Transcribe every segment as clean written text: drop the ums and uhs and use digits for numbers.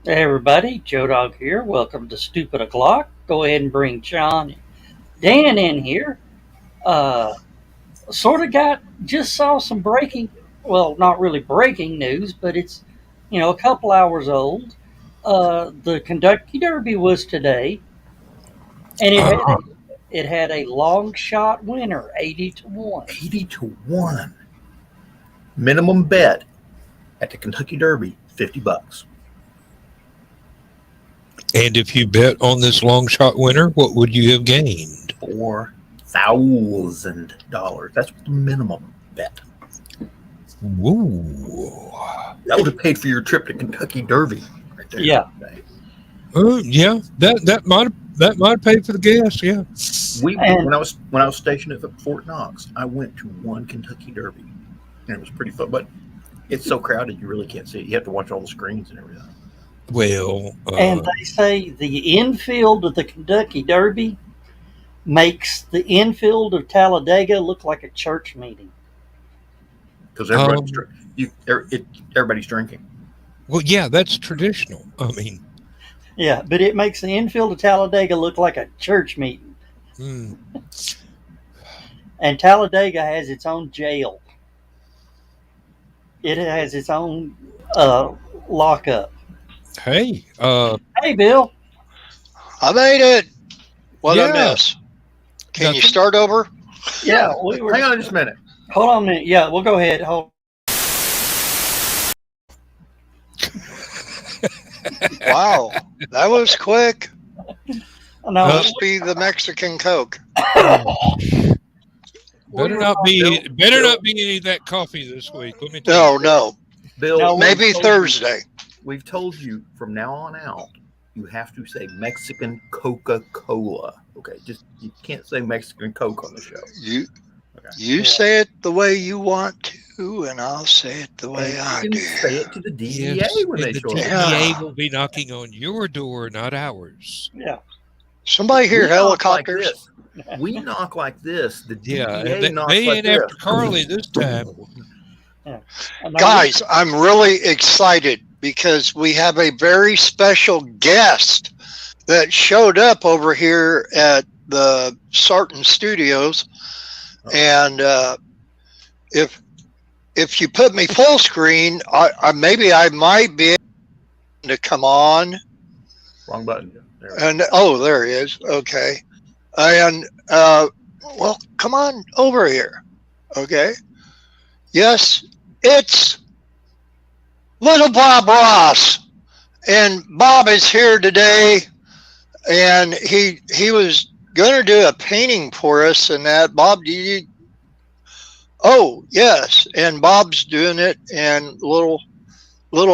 Hey everybody, Joe Dog here. Welcome to Stupid O'Clock. Go ahead and bring John and Dan in here. Uh, sort of just saw some breaking, well, not really breaking news, but it's, a couple hours old. The Kentucky Derby was today, and Uh-huh. it had a long shot winner, 80 to 1. 80 to 1. Minimum bet at the Kentucky Derby, $50. And if you bet on this long shot winner, what would you have gained? $4,000. That's the minimum bet. Ooh. That would have paid for your trip to Kentucky Derby right there. Yeah. Yeah, that might pay for the gas. Yeah. When I was stationed at Fort Knox, I went to one Kentucky Derby, and it was pretty fun. But it's so crowded, you really can't see it. You have to watch all the screens and everything. Well, And they say the infield of the Kentucky Derby makes the infield of Talladega look like a church meeting. Because everybody's drinking. well, yeah, that's traditional. I mean, Yeah, but it makes the infield of Talladega look like a church meeting. hmm. And Talladega has its own jail. It has its own lockup. Hey, Hey, Bill. I made it. What I yeah, miss? Can you nothing. start over? Yeah, we were. Hang on just a minute. Hold on a minute. Yeah, we'll go ahead. Hold. Wow, that was quick. No, Must be the Mexican Coke. Better not be any of that coffee this week. Let me No, tell you. no. Bill, No, Maybe Thursday. We've told you from now on out, you have to say Mexican Coca-Cola. Okay, just you can't say Mexican Coke on the show. You Okay. you say it the way you want to, and I'll say it the way I You do. can say it to the DEA Yes, when and they the show up. DEA will be knocking on your door, not ours. Yeah. Somebody hear We knock like helicopters? this. We knock like this. The DEA Yeah, and knocks they like ain't this. after Carly this time. Yeah. No, Guys, I'm really excited because we have a very special guest that showed up over here at the Sarton Studios, and if you put me full screen, I maybe I might be able to come on. Wrong button. There. And there he is. Okay, and well, come on over here. Okay, yes, it's Little Bob Ross, and Bob is here today, and he was going to do a painting for us, and that Bob, do you? Oh yes, and Bob's doing it, and little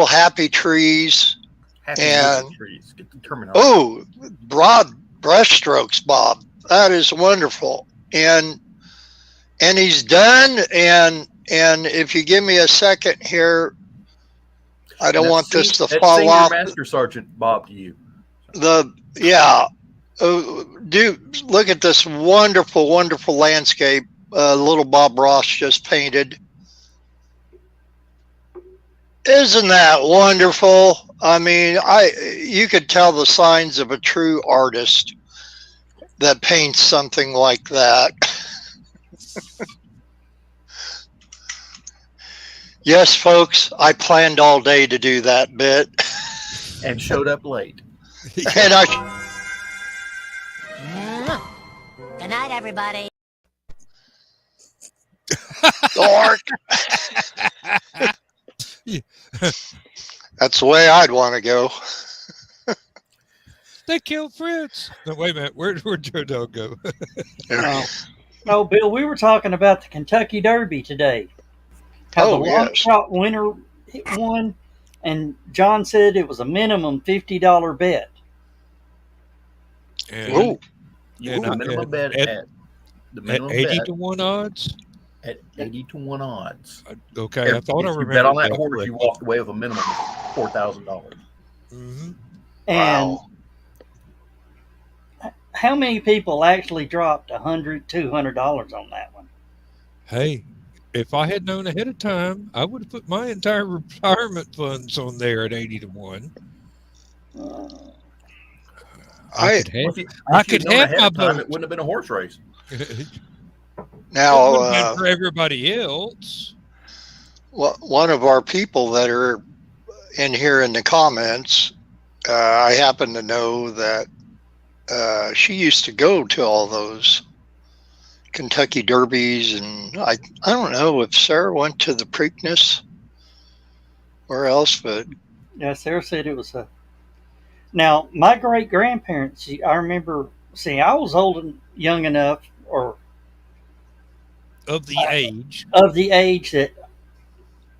happy trees, Happy and trees. Get the terminology. broad brushstrokes, Bob. That is wonderful, and he's done, and if you give me a second here, I don't want this to fall off. Master Sergeant Bob to you. Do look at this wonderful, wonderful landscape. Little Bob Ross just painted. Isn't that wonderful? I mean, you could tell the signs of a true artist that paints something like that. Yes, folks, I planned all day to do that bit. And showed up late. And Good night, everybody. Dork. That's the way I'd want to go. They killed Fritz. No, wait a minute. Where'd Joe Dog go? No, Bill, we were talking about the Kentucky Derby today. How the long shot winner won, and John said it was a minimum $50 bet. And, minimum bet at the minimum 80 to 1 odds? At 80 to 1 odds. Okay, I thought I remembered. If you bet on that horse, you walked away with a minimum of $4,000. Mm-hmm. And wow. How many people actually dropped $100, $200 on that one? Hey, if I had known ahead of time, I would have put my entire retirement funds on there at 80 to 1. I I could have. Well, if I you'd could known have ahead my of time, vote. it wouldn't have been a horse race. It now would have been for everybody else. one of our people that are in here in the comments, I happen to know that she used to go to all those Kentucky Derbies, and I don't know if Sarah went to the Preakness or else, but Yeah, Sarah said it was a. Now, my great grandparents, I remember. See, I was old and young enough, or Of the age. of the age that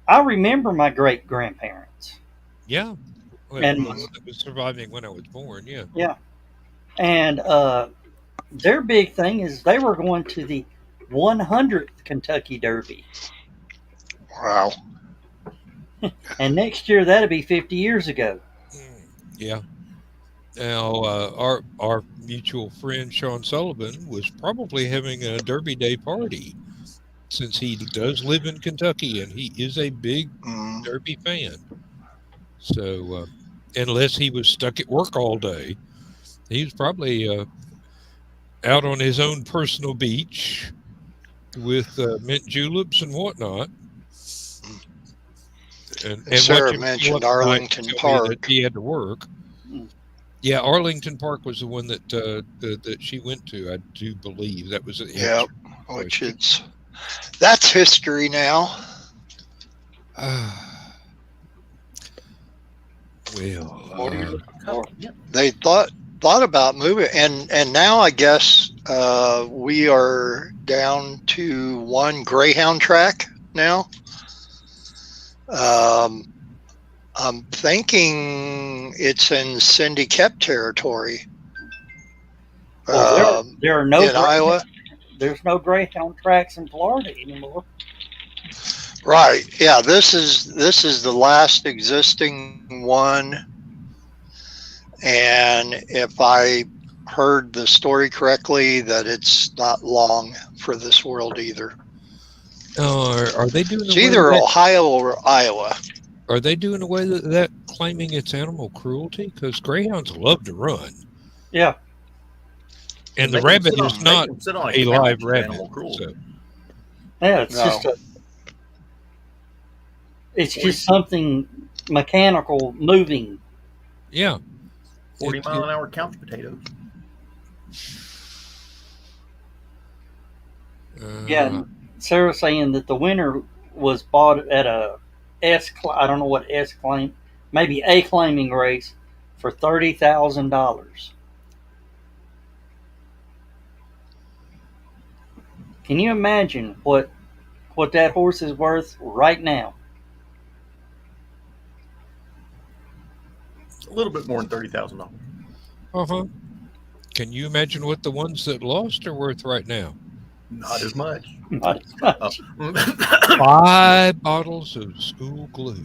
I remember my great grandparents. Yeah. Well, And the one that was surviving when I was born. Yeah. yeah, and their big thing is they were going to the 100th Kentucky Derby, wow. and next year that'll be 50 years ago. Yeah. Now, our mutual friend Sean Sullivan was probably having a Derby Day party since he does live in Kentucky and he is a big Mm. Derby fan. So, unless he was stuck at work all day, he was probably out on his own personal beach with mint juleps and whatnot. And Sarah watching mentioned tonight Arlington tell me that Park. he had to work. Yeah, Arlington Park was the one that that she went to. I do believe that was an Yep, which that's history now. Well, They thought about moving, and now I guess we are down to one Greyhound track now. I'm thinking it's in Cindy Kep territory. Well, there are no in Iowa. There's no Greyhound tracks in Florida anymore. Right. Yeah. This is the last existing one, and if I heard the story correctly, that it's not long for this world either. are they doing? It's either Ohio or Iowa. Are they doing away with that, claiming it's animal cruelty? Because greyhounds love to run. Yeah. And the rabbit is not a live rabbit. So. Yeah, it's just something mechanical moving. Yeah. 40-mile-an-hour couch potatoes. Yeah, Sarah's saying that the winner was bought at a I don't know what S claim, maybe A claiming race for $30,000. Can you imagine what that horse is worth right now? A little bit more than $30,000. Uh-huh. Can you imagine what the ones that lost are worth right now? Not as much. Not as much. 5 bottles of school glue.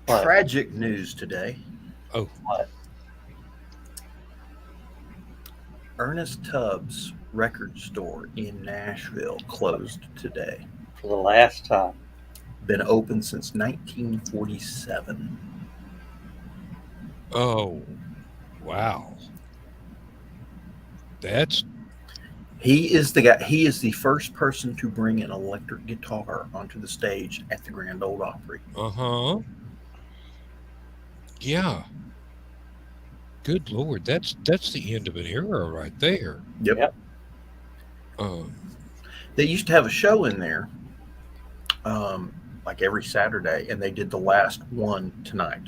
Tragic news today. Oh. What? Ernest Tubbs record store in Nashville closed today. For the last time. Been open since 1947. Oh, wow. He is the guy. He is the first person to bring an electric guitar onto the stage at the Grand Ole Opry. Uh-huh. Yeah. Good Lord, that's the end of an era right there. Yep. They used to have a show in there, like every Saturday, and they did the last one tonight.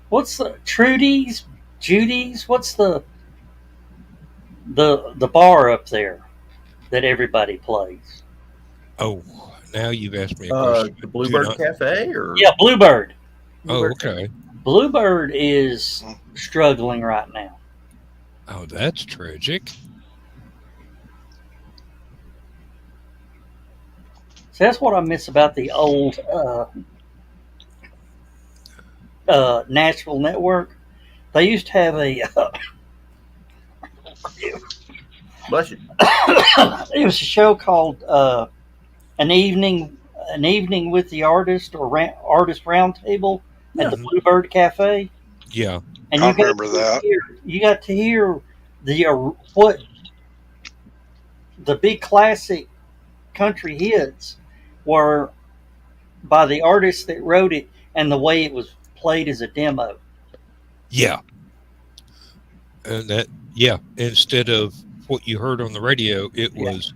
What's the Judy's? What's the bar up there that everybody plays? Oh, now you've asked me a question. The Bluebird Cafe, or yeah, Bluebird. Oh, okay. Bluebird is struggling right now. Oh, that's tragic. So that's what I miss about the old Nashville network. They used to have Bless you. It was a show called an evening with the artist or artist roundtable at Yeah. the Bluebird Cafe, Yeah. and I remember that. You got to hear the what the big classic country hits were by the artist that wrote it and the way it was played as a demo. Yeah. And that, yeah, instead of what you heard on the radio, it Yeah. was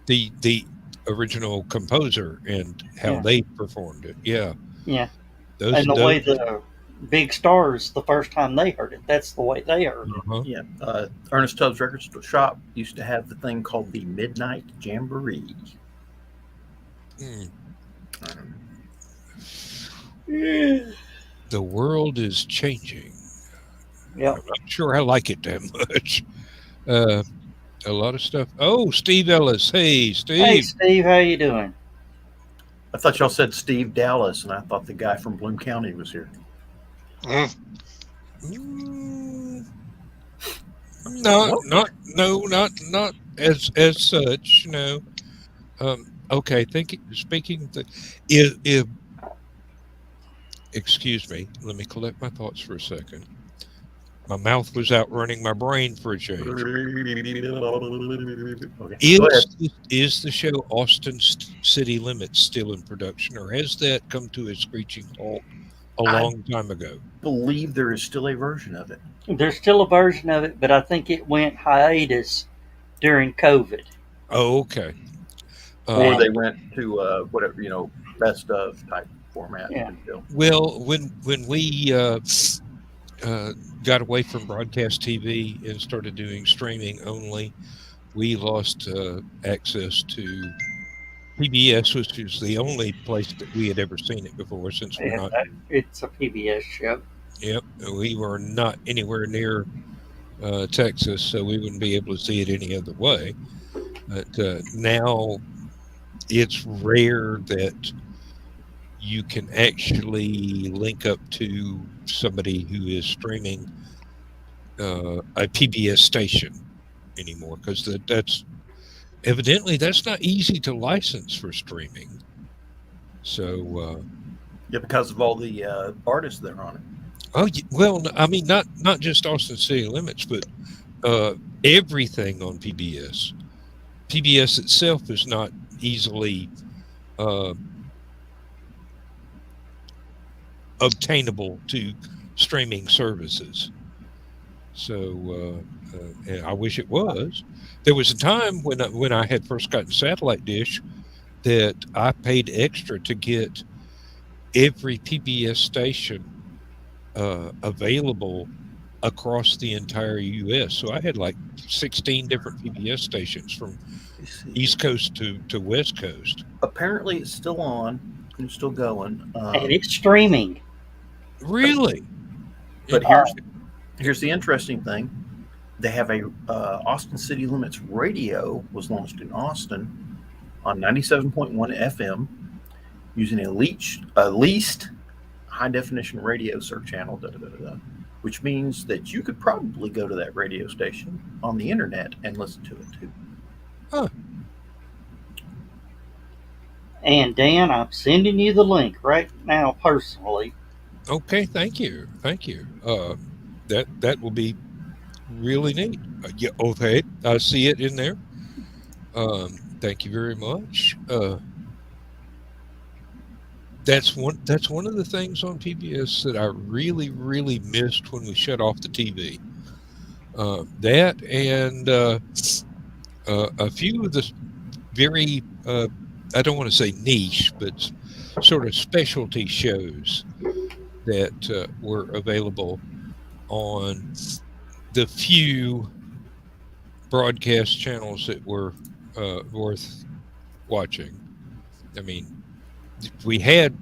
the original composer and how Yeah. they performed it. Yeah. Yeah. Those, And the those, way the big stars, the first time they heard it, that's the way they heard it. uh-huh. Yeah. Ernest Tubbs Record Shop used to have the thing called the Midnight Jamboree. Mm. Um, The world is changing. Yep. I'm not sure I like it that much. A lot of stuff. Oh, Steve Ellis. Hey, Steve. Hey, Steve, how you doing? I thought y'all said Steve Dallas, and I thought the guy from Bloom County was here. Mm. Mm, not as such. No. Okay. Speaking of the, if excuse me, let me collect my thoughts for a second. My mouth was outrunning my brain for a change. Okay. Go ahead. Is the show Austin City Limits still in production, or has that come to a screeching halt a long time ago? I believe there is still a version of it. There's still a version of it, but I think it went hiatus during COVID. Oh, okay. Or they went to whatever, best of type format. Yeah. Well, when we got away from broadcast TV and started doing streaming only, we lost access to PBS, which is the only place that we had ever seen it before. Since we're not, it's a PBS show. Yep, we were not anywhere near Texas, so we wouldn't be able to see it any other way. But now it's rare that you can actually link up to somebody who is streaming a PBS station anymore, because that's evidently that's not easy to license for streaming. So yeah, because of all the artists that are on it. Oh well, I mean not just Austin City Limits, but everything on PBS. PBS itself is not easily obtainable to streaming services. So and I wish it was. There was a time when I had first gotten satellite dish that I paid extra to get every PBS station available across the entire U.S. So I had like 16 different PBS stations from East Coast to West Coast. Apparently, it's still on and still going. And it's streaming. Really? But here's the interesting thing. They have a Austin City Limits radio was launched in Austin on 97.1 FM using a leased high-definition radio search channel, which means that you could probably go to that radio station on the internet and listen to it too. Huh. And Dan, I'm sending you the link right now personally. Okay, thank you. That will be really neat. Yeah, okay, I see it in there. Thank you very much. That's one of the things on PBS that I really, really missed when we shut off the TV. That and a few of the very, I don't want to say niche, but sort of specialty shows that were available on the few broadcast channels that were worth watching. I mean, we had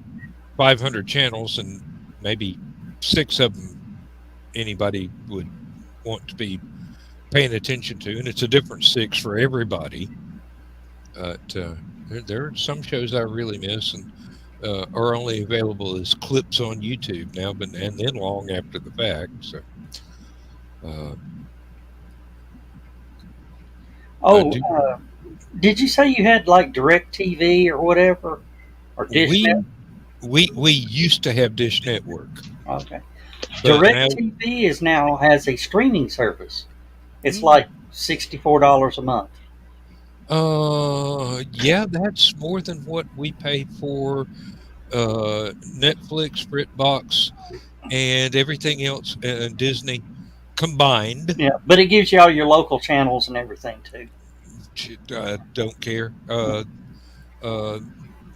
500 channels, and maybe 6 of them anybody would want to be paying attention to, and it's a different 6 for everybody. There are some shows I really miss and are only available as clips on YouTube now, and then long after the fact. So, I Oh, do. did you say you had like Direct TV or whatever, or Dish Net? We used to have Dish Network, Okay, but now Direct TV is now has a streaming service. It's hmm, like $64 a month. yeah, that's more than what we pay for Netflix, BritBox, and everything else, Disney combined. Yeah, but it gives you all your local channels and everything too. Don't care. Uh,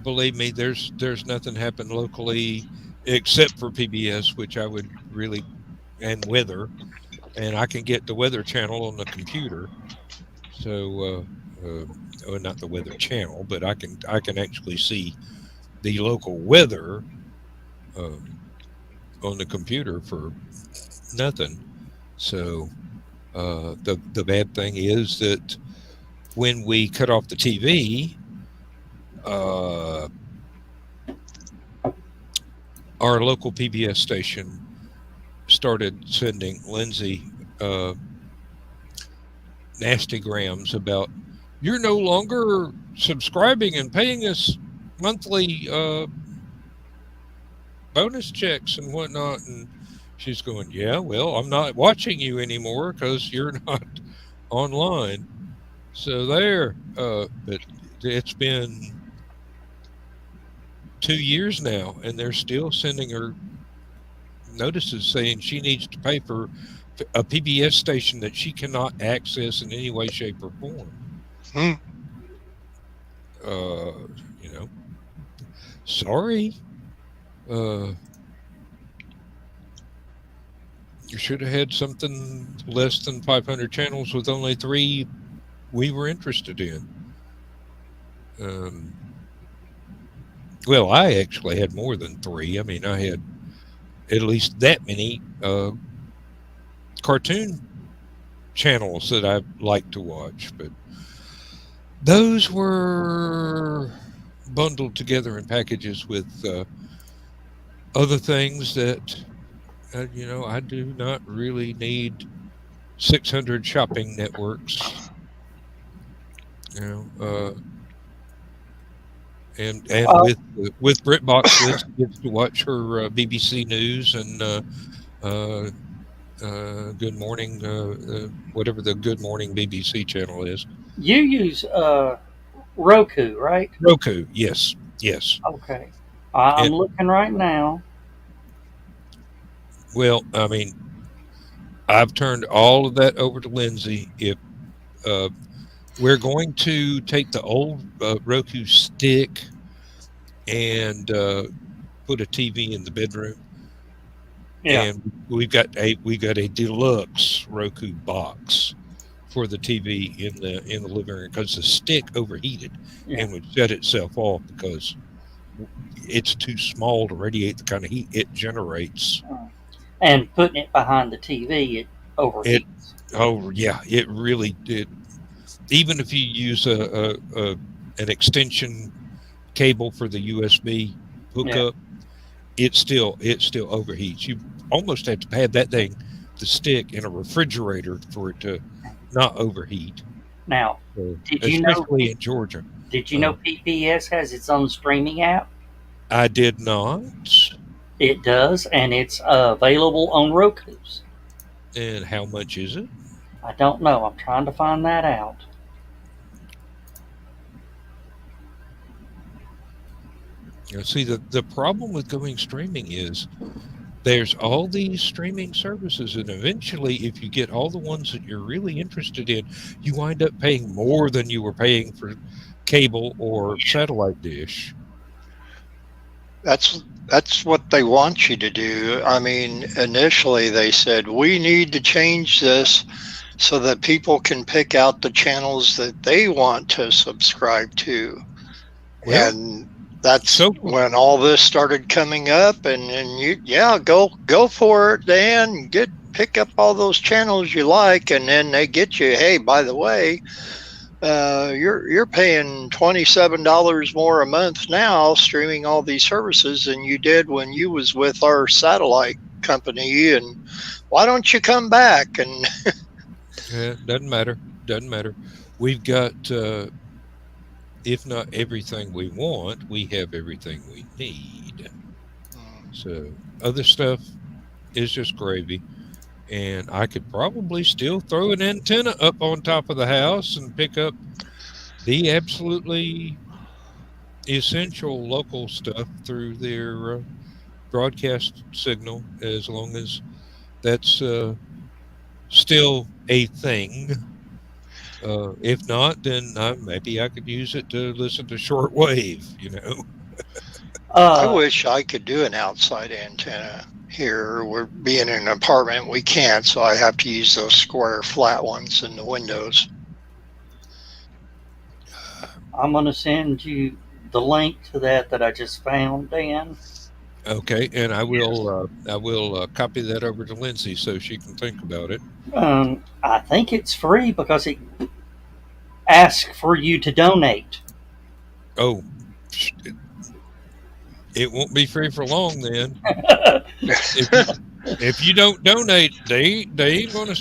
Believe me, there's nothing happen locally except for PBS, which I would really, and weather, and I can get the Weather Channel on the computer. So, well, not the Weather Channel, but I can actually see the local weather um, on the computer for nothing. So, the bad thing is that when we cut off the TV, uh, our local PBS station started sending Lindsay uh, nastygrams about you're no longer subscribing and paying us monthly bonus checks and whatnot. And she's going, yeah, well, I'm not watching you anymore because you're not online. So there, but it's been 2 years now, and they're still sending her notices saying she needs to pay for a PBS station that she cannot access in any way, shape, or form. Hmm. Uh, you know, sorry. Uh, you should have had something less than 500 channels with only three we were interested in. Um, well, I actually had more than three. I mean, I had at least that many cartoon channels that I like to watch, but those were bundled together in packages with other things that I do not really need 600 shopping networks. You know, and Uh, with BritBox, Liz gets to watch her BBC News and Good Morning, whatever the Good Morning BBC channel is. you use Roku, right? Roku, yes, yes. Okay, I'm And looking right now. well, I mean, I've turned all of that over to Lindsay. If uh, we're going to take the old Roku stick and put a TV in the bedroom, Yeah, and we got a deluxe Roku box for the TV in the living room because the stick overheated yeah. and would shut itself off because it's too small to radiate the kind of heat it generates. And putting it behind the TV, it It overheats. Oh yeah, it really did. Even if you use an extension cable for the USB Yeah. hookup, it still overheats. You almost have to have that thing, the stick, in a refrigerator for it to not overheat. Now, So, did you know? especially in Georgia. Did you Uh, know PBS has its own streaming app? I did not. It does, and it's available on Roku's. And how much is it? I don't know. I'm trying to find that out. See, the problem with going streaming is there's all these streaming services, and eventually, if you get all the ones that you're really interested in, you wind up paying more than you were paying for cable or satellite dish. That's what they want you to do. I mean, initially they said we need to change this so that people can pick out the channels that they want to subscribe to. Well, And that's so when all this started coming up, and go for it, Dan. Pick up all those channels you like, and then they get you, hey, by the way, you're paying $27 more a month now streaming all these services than you did when you was with our satellite company, and why don't you come back? And doesn't matter. Doesn't matter. we've got, if not everything we want, we have everything we need. So other stuff is just gravy. And I could probably still throw an antenna up on top of the house and pick up the absolutely essential local stuff through their broadcast signal, as long as that's still a thing. If not, then maybe I could use it to listen to shortwave, I Uh, wish I could do an outside antenna here. We're being in an apartment, we can't, so I have to use those square flat ones in the windows. I'm going to send you the link to that I just found, Dan. Okay, and I will copy that over to Lindsay so she can think about it. I think it's free because it asks for you to donate. Oh, it won't be free for long then. If you don't donate, they ain't gonna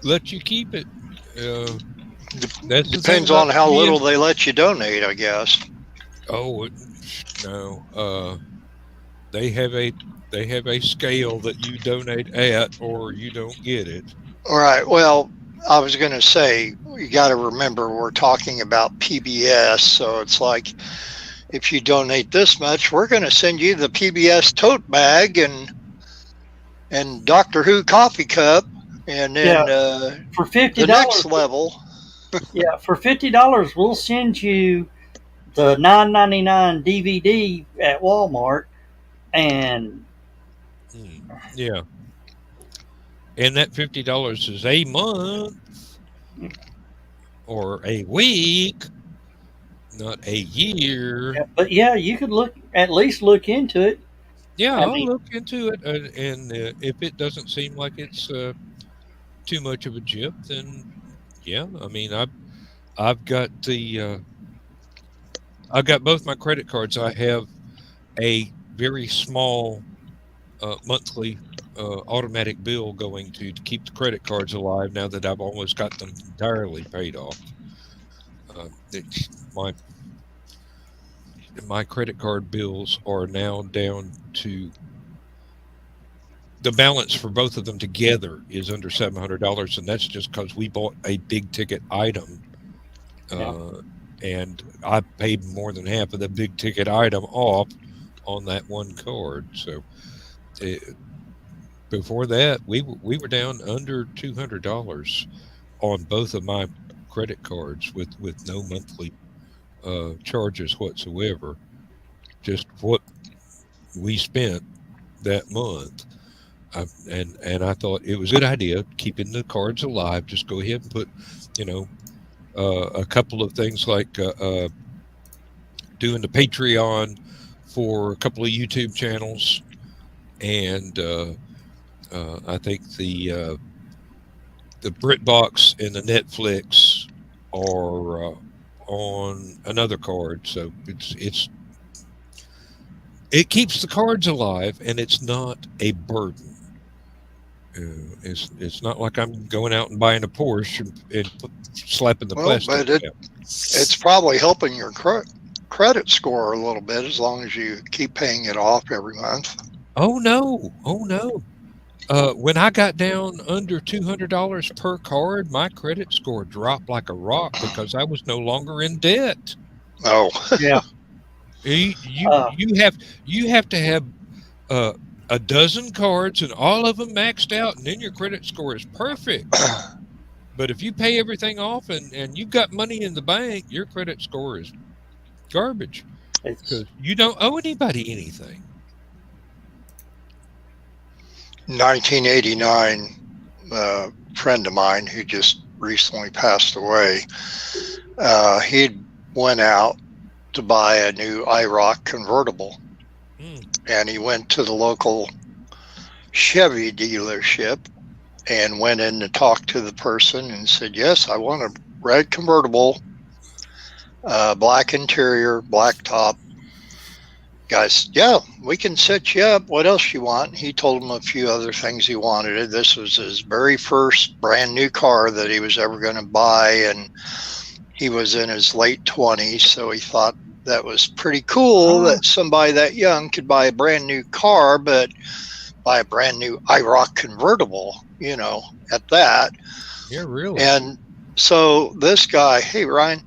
let you keep it. That's the thing Depends on about how being- little they let you donate, I guess. Oh no. They have a scale that you donate at, or you don't get it. All right. Well, I was going to say, you got to remember we're talking about PBS. So it's like, if you donate this much, we're going to send you the PBS tote bag and Doctor Who coffee cup. And then For $50, the next level. yeah, for $50, we'll send you the $9.99 DVD at Walmart, and Yeah, and that $50 is a month or a week, not a year. but yeah, you could at least look into it. Yeah, I I'll mean- look into it, and if it doesn't seem like it's too much of a jip, then yeah, I mean, I've got I've got both my credit cards. I have a very small monthly automatic bill going to keep the credit cards alive now that I've almost got them entirely paid off. My credit card bills are now down to, the balance for both of them together is under $700, and that's just because we bought a big ticket item, and I paid more than half of the big ticket item off on that one card. So before that, we were down under $200 on both of my credit cards with no monthly charges whatsoever. Just what we spent that month. And I thought it was a good idea keeping the cards alive. Just go ahead and put, a couple of things like doing the Patreon for a couple of YouTube channels, and I think the BritBox and the Netflix are on another card, so it keeps the cards alive, and it's not a burden. It's not like I'm going out and buying a Porsche and slapping the plastic. But it's probably helping your credit score a little bit as long as you keep paying it off every month. Oh no! When I got down under $200 per card, my credit score dropped like a rock because I was no longer in debt. Oh, Yeah. You have to have a dozen cards and all of them maxed out, and then your credit score is perfect. But if you pay everything off and you've got money in the bank, your credit score is garbage because you don't owe anybody anything. 1989, friend of mine who just recently passed away, he went out to buy a new IROC convertible. And he went to the local Chevy dealership and went in to talk to the person and said, yes, I want a red convertible, black interior, black top. Guys, yeah, we can set you up. What else you want? He told him a few other things he wanted. This was his very first brand new car that he was ever going to buy. And he was in his late 20s, so he thought that was pretty cool that somebody that young could buy a brand new car, but buy a brand new IROC convertible, at that. Yeah, really. And so this guy, hey, Ryan,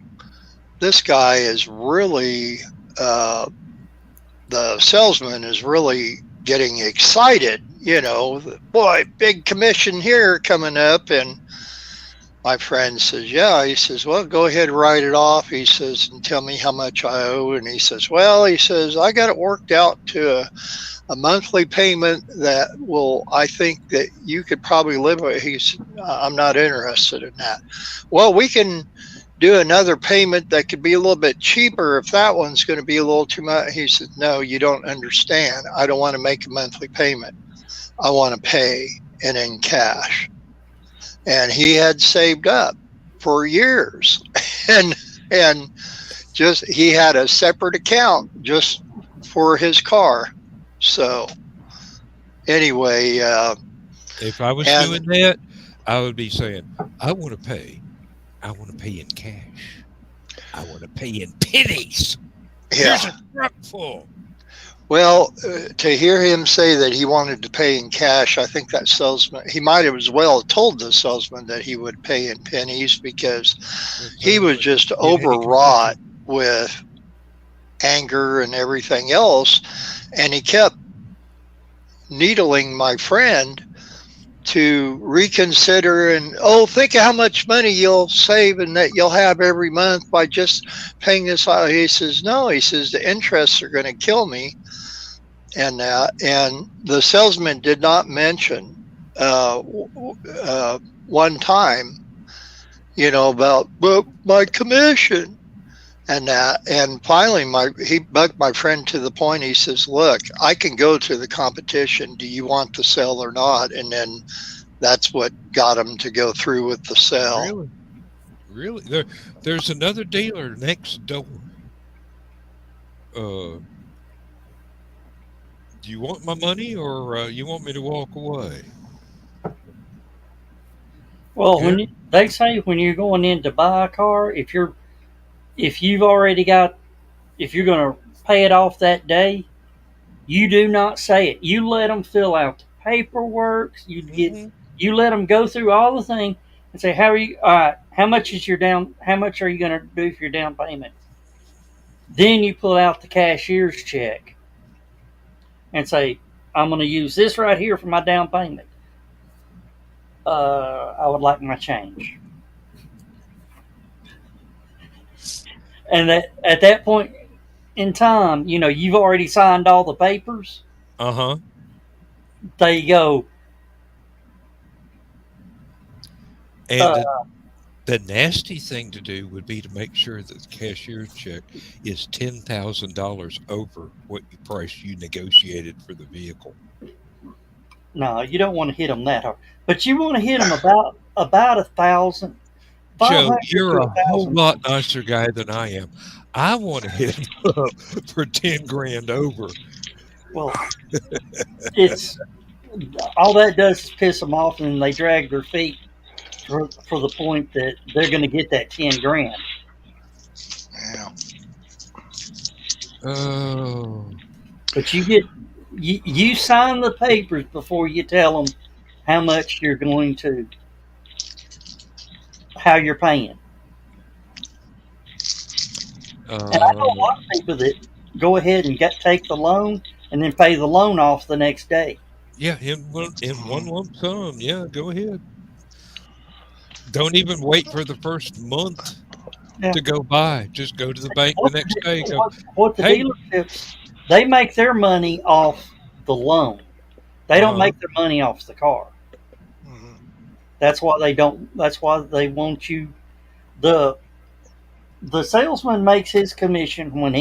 this guy is really, the salesman is really getting excited, boy, big commission here coming up. And my friend says, yeah. He says, well, go ahead and write it off. He says, and tell me how much I owe. And he says, well, I got it worked out to a monthly payment that I think that you could probably live with. He said, I'm not interested in that. Well, we can do another payment that could be a little bit cheaper if that one's going to be a little too much. He said, no, you don't understand. I don't want to make a monthly payment. I want to pay and in cash. And he had saved up for years, and just he had a separate account just for his car. So anyway, if I was doing that, I would be saying, I want to pay in cash. I want to pay in pennies. Yeah. Here's a truck full. Well, to hear him say that he wanted to pay in cash, I think that salesman, he might have as well told the salesman that he would pay in pennies, because he was just overwrought with anger and everything else. And he kept needling my friend to reconsider and, think of how much money you'll save and that you'll have every month by just paying this out. He says, no, he says, the interests are going to kill me. And the salesman did not mention one time, about my commission and that. And finally, he bugged my friend to the point. He says, "Look, I can go to the competition. Do you want the sale or not?" And then that's what got him to go through with the sale. Really? There's another dealer next door. Do you want my money, or you want me to walk away? Well, they say when you're going in to buy a car, if you're going to pay it off that day, you do not say it. You let them fill out the paperwork. You let them go through all the things and say, how much are you going to do for your down payment? Then you pull out the cashier's check and say, I'm going to use this right here for my down payment. I would like my change. And at that point in time, you've already signed all the papers. Uh-huh. They go. And the nasty thing to do would be to make sure that the cashier's check is $10,000 over what price you negotiated for the vehicle. No, you don't want to hit them that hard, but you want to hit them about $1,000. Joe, you're a whole lot nicer guy than I am. I want to hit him up for 10 grand over. Well, it's all that does is piss them off, and they drag their feet for the point that they're going to get that 10 grand. Yeah. Oh. But you sign the papers before you tell them how much you're going to, how you're paying. And I know a lot of people that go ahead and take the loan and then pay the loan off the next day. Yeah, in one lump sum. Yeah, go ahead. Don't even wait for the first month to go by. Just go to the bank the next day. What the dealerships, they make their money off the loan. They don't make their money off the car. Mm-hmm. That's why they don't. That's why they want you. The salesman makes his commission when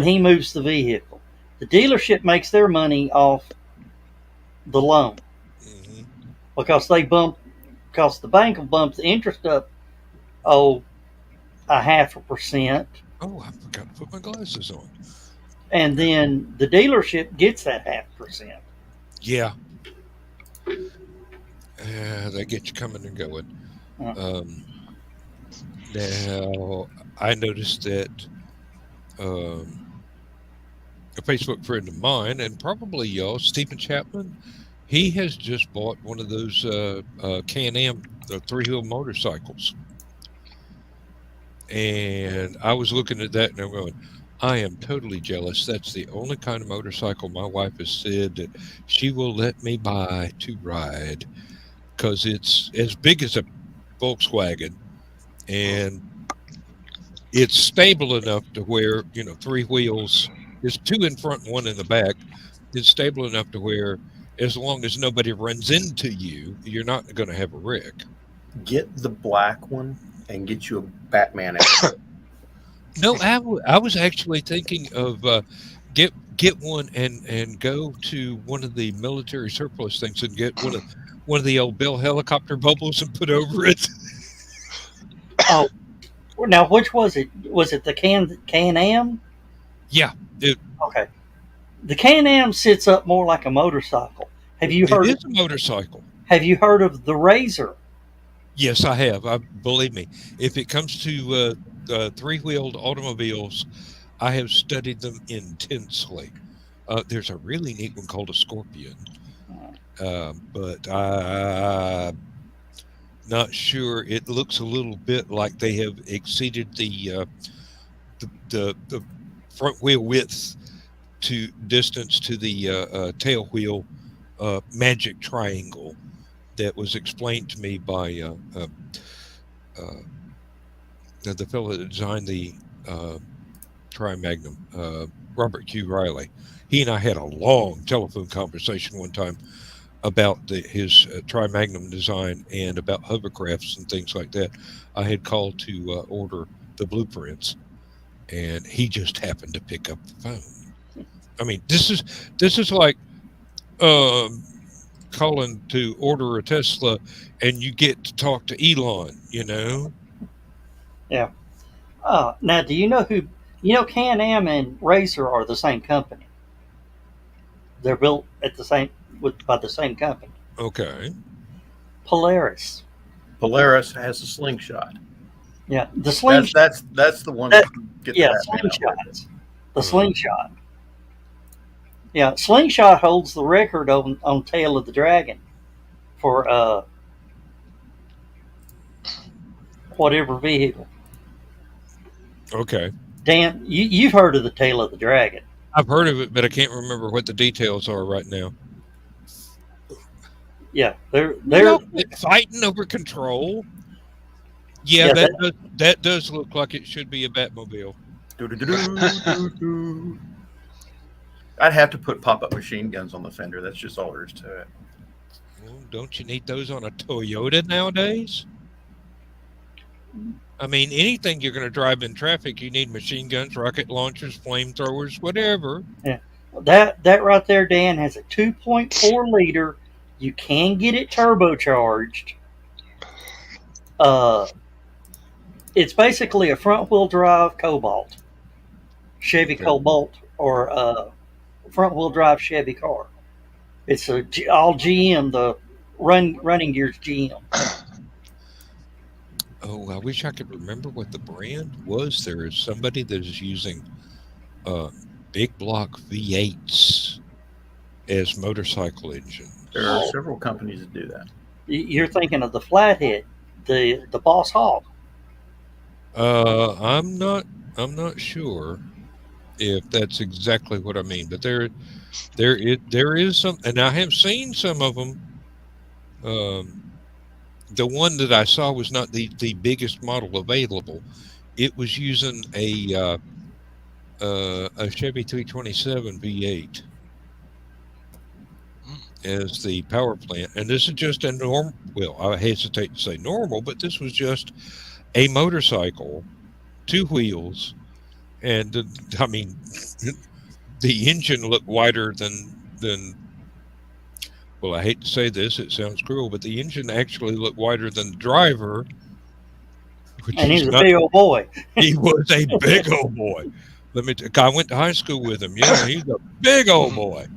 he moves the vehicle. The dealership makes their money off the loan, because the bank will bump the interest up 0.5%. Oh, I forgot to put my glasses on. And then the dealership gets that 0.5%. Yeah. They get you coming and going. Now, I noticed that um, a Facebook friend of mine, and probably y'all, Stephen Chapman, he has just bought one of those Can-Am three-wheel motorcycles. And I was looking at that and I'm going, I am totally jealous. That's the only kind of motorcycle my wife has said that she will let me buy to ride because it's as big as a Volkswagen and it's stable enough to where, three wheels, there's two in front and one in the back. It's stable enough to where as long as nobody runs into you, you're not going to have a wreck. Get the black one and get you a Batman outfit. No, I was actually thinking of get one and go to one of the military surplus things and get one of the old Bell helicopter bubbles and put over it. Oh, now which was it? Was it the Can-Am? Yeah, Okay. The Can-Am sits up more like a motorcycle. Have you it heard? is a motorcycle. Have you heard of the Razor? Yes, I have. Believe me, if it comes to three-wheeled automobiles, I have studied them intensely. There's a really neat one called a Scorpion, but I'm not sure. It looks a little bit like they have exceeded the front wheel width to distance to the tail wheel magic triangle that was explained to me by the fellow that designed the Tri-Magnum, Robert Q. Riley. He and I had a long telephone conversation one time about his Tri-Magnum design and about hovercrafts and things like that. I had called to order the blueprints, and he just happened to pick up the phone. I mean, this is like calling to order a Tesla, and you get to talk to Elon. Yeah. Now, do you know who? Can-Am and Razor are the same company. They're built at the same by the same company. Okay. Polaris. Polaris has a slingshot. Yeah, the slingshot. That's the one. That, Get yeah, the Batman outfit. slingshots. The slingshot. Yeah, slingshot holds the record on Tail of the Dragon for whatever vehicle. Okay. Dan, you've heard of the Tail of the Dragon. I've heard of it, but I can't remember what the details are right now. Yeah, they're fighting over control. Yeah, that does look like it should be a Batmobile. I'd have to put pop-up machine guns on the fender. That's just all there is to it. Well, don't you need those on a Toyota nowadays? I mean, anything you're going to drive in traffic, you need machine guns, rocket launchers, flamethrowers, whatever. Yeah, that right there, Dan, has a 2.4 liter. You can get it turbocharged. It's basically a front-wheel drive Cobalt, Chevy Cobalt, or front-wheel drive Chevy car. It's all GM. The running gears GM. Oh, I wish I could remember what the brand was. There is somebody that is using big block V8s as motorcycle engines. There are several companies that do that. You're thinking of the Flathead, the Boss Hog. I'm not sure if that's exactly what I mean, but there is some, and I have seen some of them. The one that I saw was not the biggest model available. It was using a Chevy 327 V8 as the power plant, and this is just a normal. Well, I hesitate to say normal, but this was just a motorcycle, two wheels, and I mean, the engine looked wider than. Well, I hate to say this; it sounds cruel, but the engine actually looked wider than the driver. And he's a big old boy. He was a big old boy. I went to high school with him. Yeah, he's a big old boy.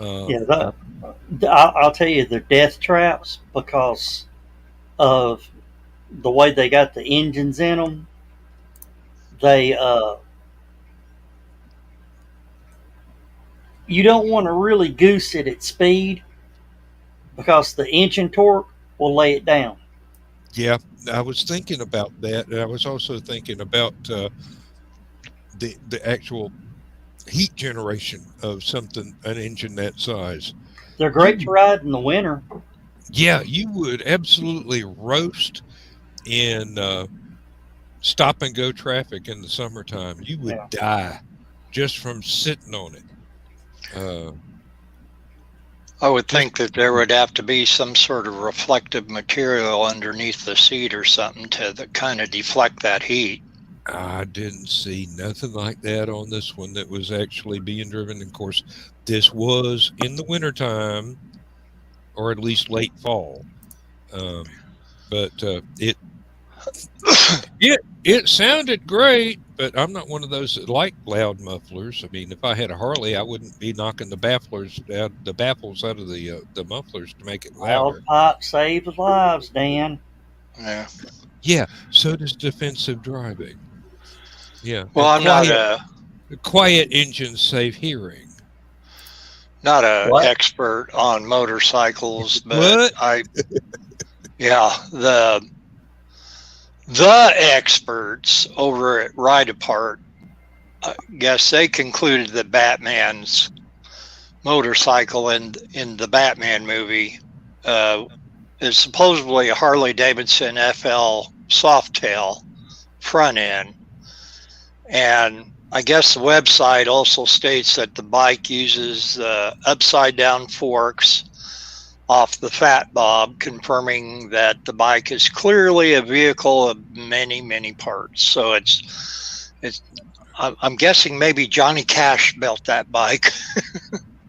I'll tell you, they're death traps because of the way they got the engines in them, they you don't want to really goose it at speed because the engine torque will lay it down. Yeah, I was thinking about that, and I was also thinking about the actual heat generation of an engine that size. They're great to You, ride in the winter. yeah, you would absolutely roast in stop and go traffic in the summertime. You would Yeah. die just from sitting on it. I would think that there would have to be some sort of reflective material underneath the seat or something to kind of deflect that heat. I didn't see nothing like that on this one that was actually being driven. Of course, this was in the wintertime, or at least late fall. But it sounded great, but I'm not one of those that like loud mufflers. I mean, if I had a Harley, I wouldn't be knocking the baffles out of the mufflers to make it louder. Loud pipe saves lives, Dan. Yeah. Yeah, so does defensive driving. Yeah. Well, And I'm not quiet engines save hearing. a What? expert on motorcycles, but What? the experts over at Ride Apart, I guess they concluded that Batman's motorcycle in the Batman movie is supposedly a Harley Davidson FL Softail front end, and I guess the website also states that the bike uses upside down forks off the Fat Bob, confirming that the bike is clearly a vehicle of many, many parts. So it's I'm guessing maybe Johnny Cash built that bike.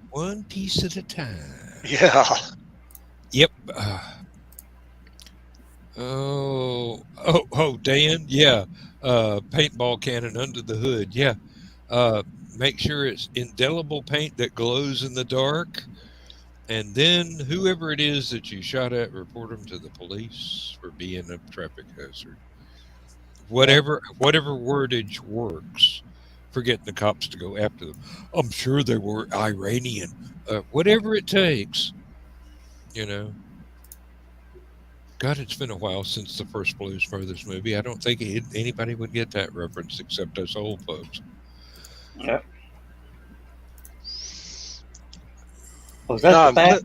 One piece at a time. Yeah. Yep. Dan. Yeah. Paintball cannon under the hood. Yeah. Make sure it's indelible paint that glows in the dark. And then whoever it is that you shot at, report them to the police for being a traffic hazard. Whatever wordage works for getting the cops to go after them. I'm sure they were Iranian. Whatever it takes, you know. God, it's been a while since the first Blues Brothers movie. I don't think anybody would get that reference except us old folks. Yep. Was that the bat?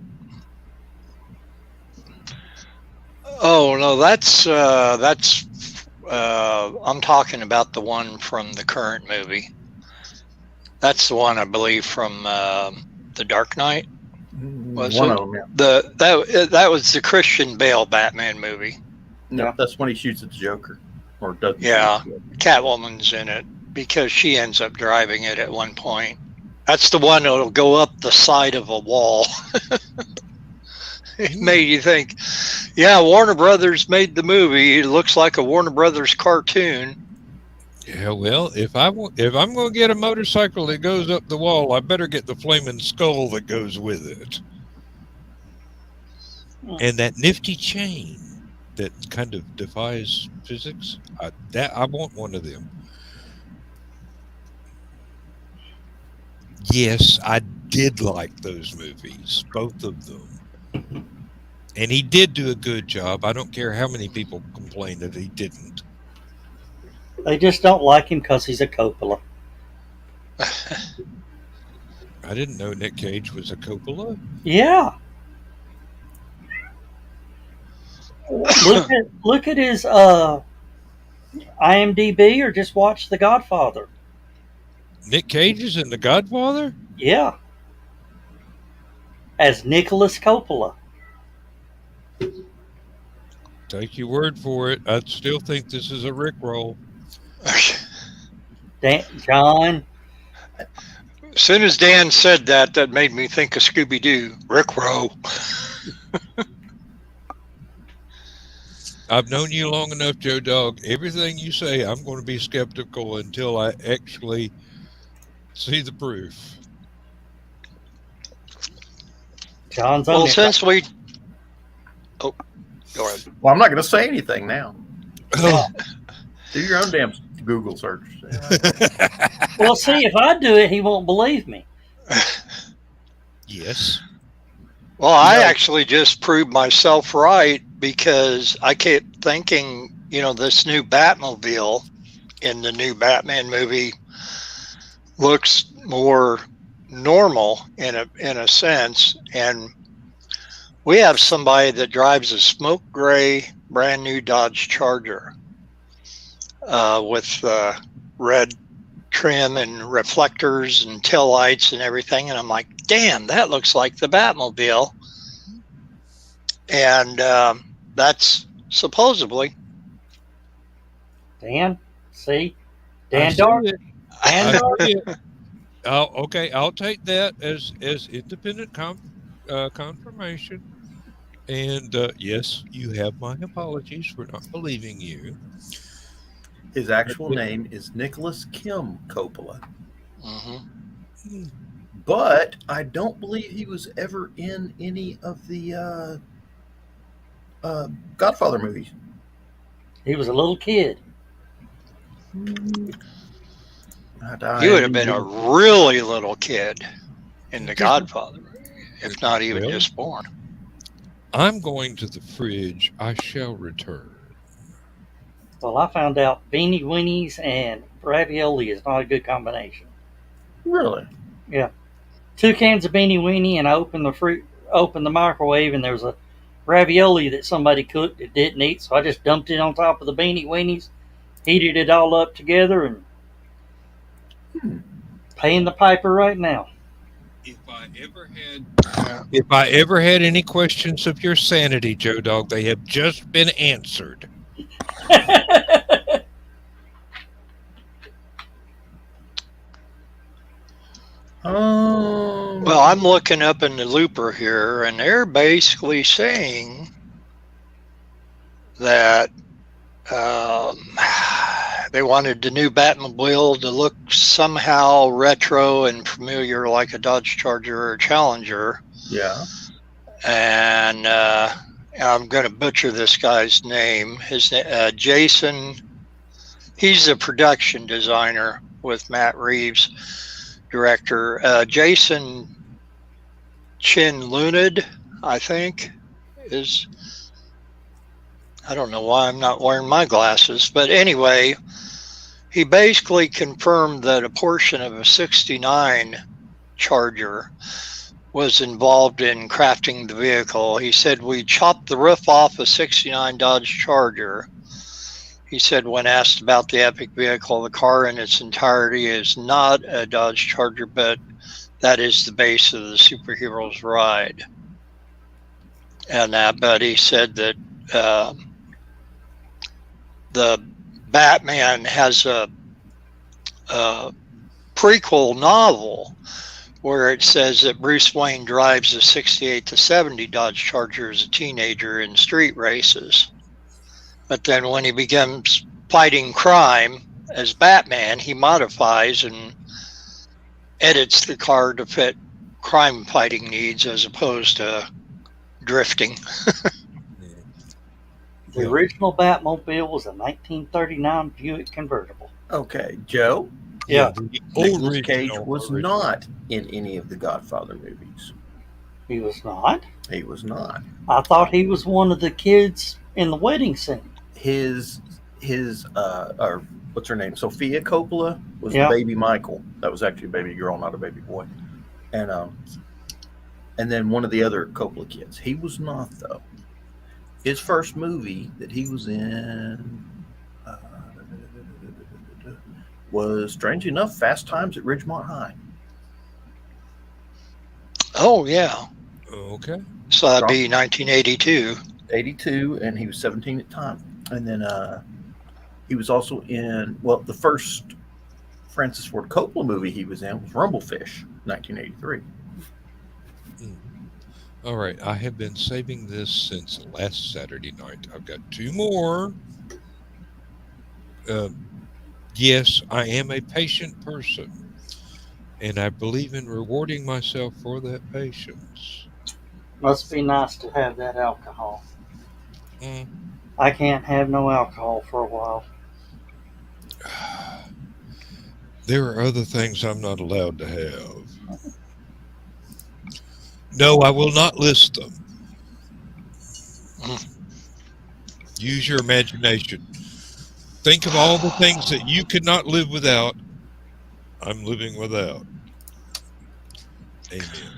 Oh no, that's I'm talking about the one from the current movie. That's the one I believe from the Dark Knight. Was One it? of them, yeah. That was the Christian Bale Batman movie. No, Yeah. that's when he shoots at the Joker, or doesn't. Yeah. shoot at the Joker. Catwoman's in it because she ends up driving it at one point. That's the one that'll go up the side of a wall. It made you think, yeah, Warner Brothers made the movie. It looks like a Warner Brothers cartoon. Yeah, well, if I'm going to get a motorcycle that goes up the wall, I better get the flaming skull that goes with it, and that nifty chain that kind of defies physics. I want one of them. Yes, I did like those movies, both of them. And he did do a good job. I don't care how many people complain that he didn't. They just don't like him because he's a Coppola. I didn't know Nick Cage was a Coppola. Yeah. Look at his IMDb, or just watch The Godfather. Nick Cage is in The Godfather? Yeah. As Nicholas Coppola. Take your word for it. I still think this is a Rickroll. John. As soon as Dan said that, that made me think of Scooby-Doo. Rickroll. I've known you long enough, Joe Dog. Everything you say, I'm going to be skeptical until I actually see the proof. John's on Well, there. since we... Go ahead. Well, I'm not going to say anything now. Oh, Do your own damn Google search. Well, see, if I do it, he won't believe me. yes. Well, I No. actually just proved myself right because I kept thinking, this new Batmobile in the new Batman movie looks more normal in a sense, and we have somebody that drives a smoke gray brand new Dodge Charger with red trim and reflectors and tail lights and everything, and I'm like, damn, that looks like the Batmobile. And that's supposedly Dan, see? I Dan see Dark? it. Dan I Dark? see it. Oh, okay. I'll take that as independent confirmation. And yes, you have my apologies for not believing you. His actual name is Nicholas Kim Coppola. Mm-hmm. But I don't believe he was ever in any of the Godfather movies. He was a little kid. He would have been a really little kid in The Godfather, if not even Well, just born. I'm going to the fridge. I shall return. Well, I found out beanie weenies and ravioli is not a good combination. Really? Yeah. 2 cans of beanie weenie, and I opened the microwave, and there was a ravioli that somebody cooked that didn't eat, so I just dumped it on top of the beanie weenies, heated it all up together, and paying the piper right now. If I ever had any questions of your sanity, Joe Dog, they have just been answered. Well, I'm looking up in the looper here, and they're basically saying that they wanted the new Batmobile to look somehow retro and familiar like a Dodge Charger or Challenger. Yeah. And I'm going to butcher this guy's name. His Jason, he's the production designer with Matt Reeves, director. Jason Chin-Lunad, I think, is... I don't know why I'm not wearing my glasses, but anyway, he basically confirmed that a portion of a 69 Charger was involved in crafting the vehicle. He said, we chopped the roof off a 69 Dodge Charger. He said, when asked about the epic vehicle, the car in its entirety is not a Dodge Charger, but that is the base of the superhero's ride. And but he said that the Batman has a prequel novel where it says that Bruce Wayne drives a 68 to 70 Dodge Charger as a teenager in street races. But then when he becomes fighting crime as Batman, he modifies and edits the car to fit crime fighting needs as opposed to drifting. The original Batmobile was a 1939 Buick convertible. Okay, Joe. Yeah. The Nicolas Cage original. was not in any of the Godfather movies. He was not. He was not. I thought he was one of the kids in the wedding scene. His or what's her name? Sophia Coppola was Yeah. the baby Michael. That was actually a baby girl, not a baby boy. And then one of the other Coppola kids. He was not, though. His first movie that he was in was, strangely enough, Fast Times at Ridgemont High. Oh, yeah. Okay. So that'd be 1982. 82, and he was 17 at the time. And then he was also in, well, the first Francis Ford Coppola movie he was in was Rumblefish, 1983. All right. I have been saving this since last Saturday night. I've got 2 more. Yes, I am a patient person, and I believe in rewarding myself for that patience. Must be nice to have that alcohol. Mm. I can't have no alcohol for a while. There are other things I'm not allowed to have. No, I will not list them. Mm. Use your imagination. Think of all the things that you could not live without. I'm living without. Amen.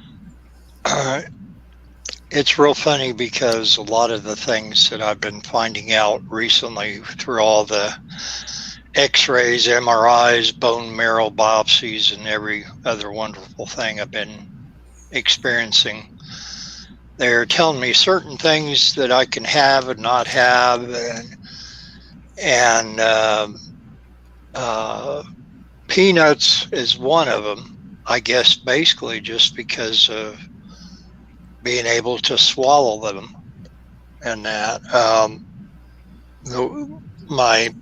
It's real funny because a lot of the things that I've been finding out recently through all the x-rays, MRIs, bone marrow biopsies, and every other wonderful thing I've been experiencing, they're telling me certain things that I can have and not have, and peanuts is one of them, I guess, basically just because of being able to swallow them and that. My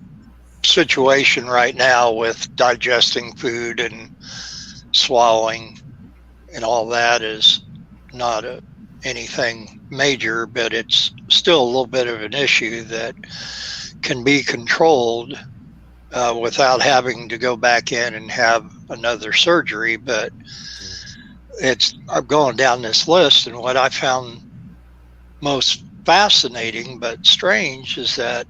situation right now with digesting food and swallowing and all that is not anything major, but it's still a little bit of an issue that can be controlled without having to go back in and have another surgery. But I'm going down this list, and what I found most fascinating but strange is that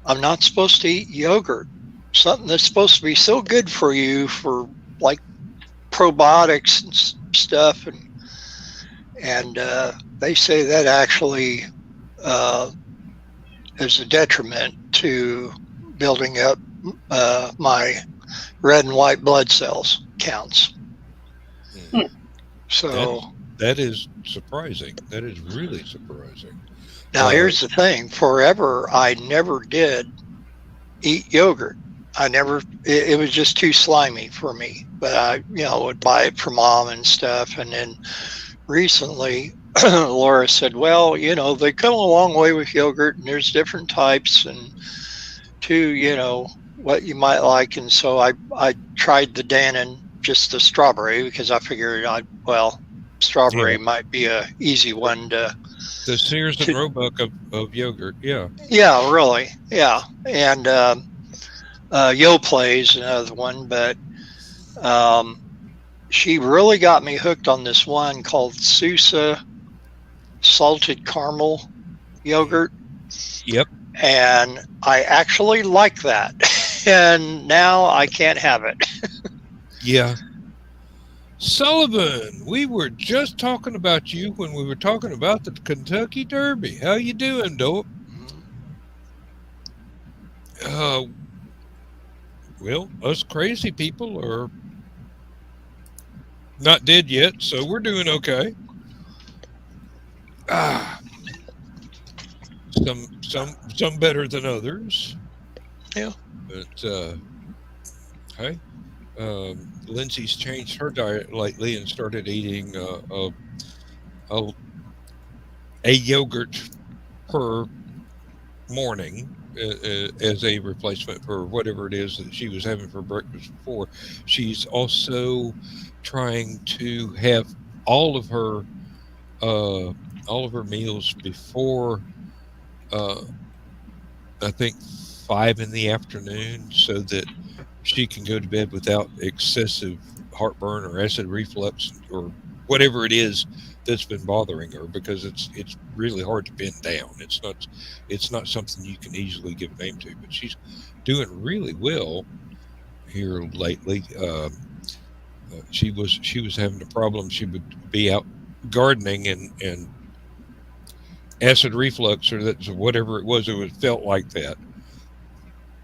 I'm not supposed to eat yogurt, something that's supposed to be so good for you for like probiotics and stuff, and they say that actually is a detriment to building up my red and white blood cells counts. Mm. So that is surprising. That is really surprising. now here's the thing: forever, I never did eat yogurt. It was just too slimy for me. But I, would buy it from mom and stuff. And then recently, Laura said, well, they come a long way with yogurt, and there's different types, and what you might like. And so I tried the Dannon, just the strawberry, because I figured strawberry might be a easy one to. The Sears and Roebuck of yogurt, yeah. Yeah, really, yeah. And Yoplait is another one, but she really got me hooked on this one called Sousa salted caramel yogurt. Yep. And I actually like that. And now I can't have it. Yeah. Sullivan, we were just talking about you when we were talking about the Kentucky Derby. How you doing, Dope? Well, us crazy people are not dead yet, so we're doing okay. Some better than others. Yeah. But hey, Lindsay's changed her diet lately and started eating a yogurt per morning as a replacement for whatever it is that she was having for breakfast before. She's also trying to have all of her meals before I think 5 in the afternoon, so that she can go to bed without excessive heartburn or acid reflux or whatever it is that's been bothering her, because it's really hard to pin down. It's not something you can easily give a name to, but she's doing really well here lately. She was having a problem. She would be out gardening and acid reflux or whatever it was felt like that.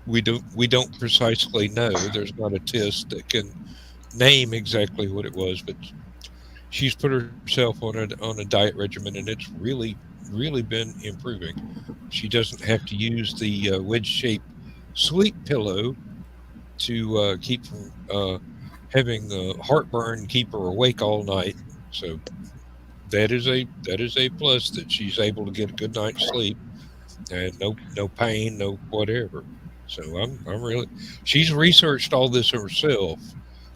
We don't precisely know. There's not a test that can name exactly what it was, but she's put herself on a diet regimen, and it's really been improving. She doesn't have to use the wedge-shaped sleep pillow to keep from having heartburn, keep her awake all night. So that is a plus, that she's able to get a good night's sleep and no pain, no whatever. So I'm really. She's researched all this herself,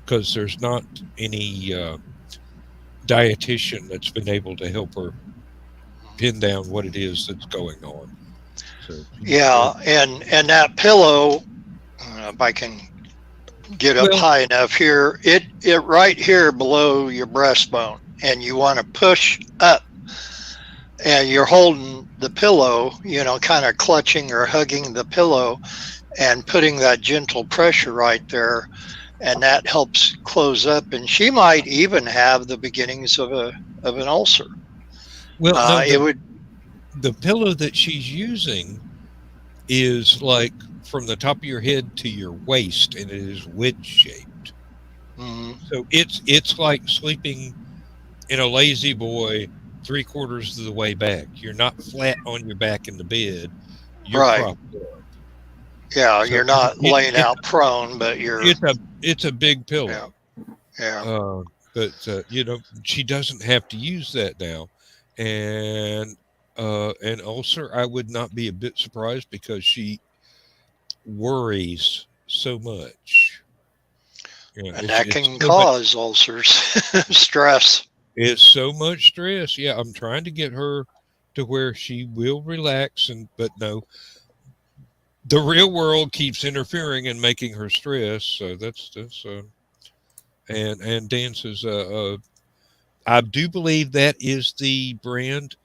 because there's not any dietitian that's been able to help her pin down what it is that's going on. So Yeah, and that pillow, if I can get up well, high enough here, it right here below your breastbone, and you want to push up, and you're holding the pillow, kind of clutching or hugging the pillow, and putting that gentle pressure right there, and that helps close up. And she might even have the beginnings of an ulcer. well, no, It would. the pillow that she's using is like from the top of your head to your waist, and it is wedge shaped. Mm, So it's like sleeping in a lazy boy 3/4 of the way back. You're not flat on your back in the bed. You're right. propped up. Yeah, So you're not it, laying it out prone, but you're. it's a big Yeah, pillow. yeah. But she doesn't have to use that now, and an ulcer, I would not be a bit surprised because she worries so much. And that It's can so much. cause ulcers, stress. It's so much stress. Yeah, I'm trying to get her to where she will relax, but no, the real world keeps interfering and making her stress. So that's and Dan says, I do believe that is the brand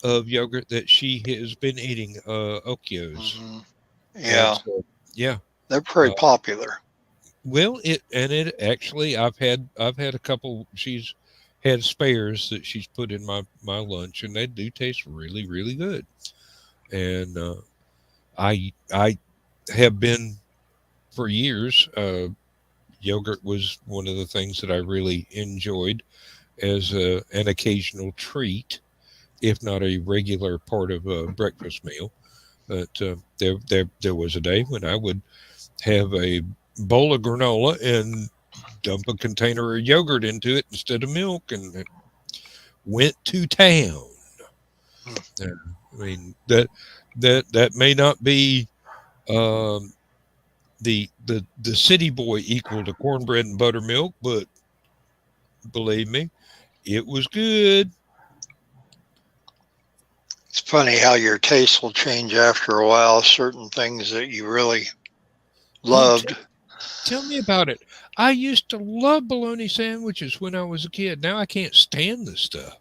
of yogurt that she has been eating, Okio's, Hmm. and Yeah, so yeah. they're pretty Uh, popular. well, it actually I've had a couple. She's had spares that she's put in my lunch, and they do taste really really good. And I have been for years. Yogurt was one of the things that I really enjoyed as an occasional treat, if not a regular part of a breakfast meal. But there was a day when I would have a bowl of granola and dump a container of yogurt into it instead of milk, and it went to town. Hmm. Uh, I mean that may not be um, the city boy equal to cornbread and buttermilk, but believe me, it was good. It's funny how your taste will change after a while. Certain things that you really Oh, loved. tell me about it. I used to love bologna sandwiches when I was a kid. Now I can't stand this stuff.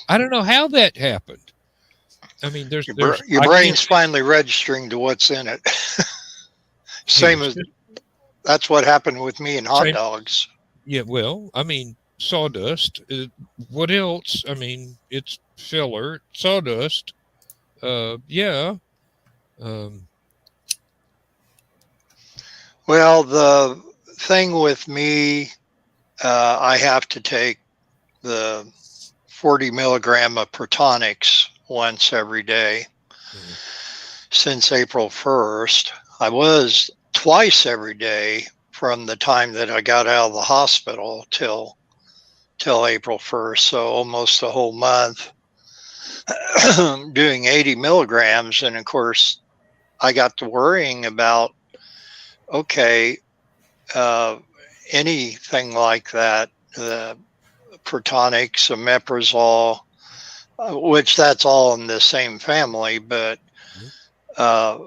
I don't know how that happened. I mean, there's Your I can't. brain's finally registering to what's in it. Hey, Same as that's what happened with me and hot same. dogs. Yeah, well, I mean, sawdust. What else? I mean, it's filler. Sawdust. Yeah. Um, Well, the thing with me, I have to take the 40 milligram of Protonics once every day mhm. since April 1st. I was twice every day from the time that I got out of the hospital till April 1st, so almost a whole month doing 80 milligrams. And of course, I got to worrying about, okay, uh, anything like that, the Protonics, omeprazole, which that's all in the same family, but uh,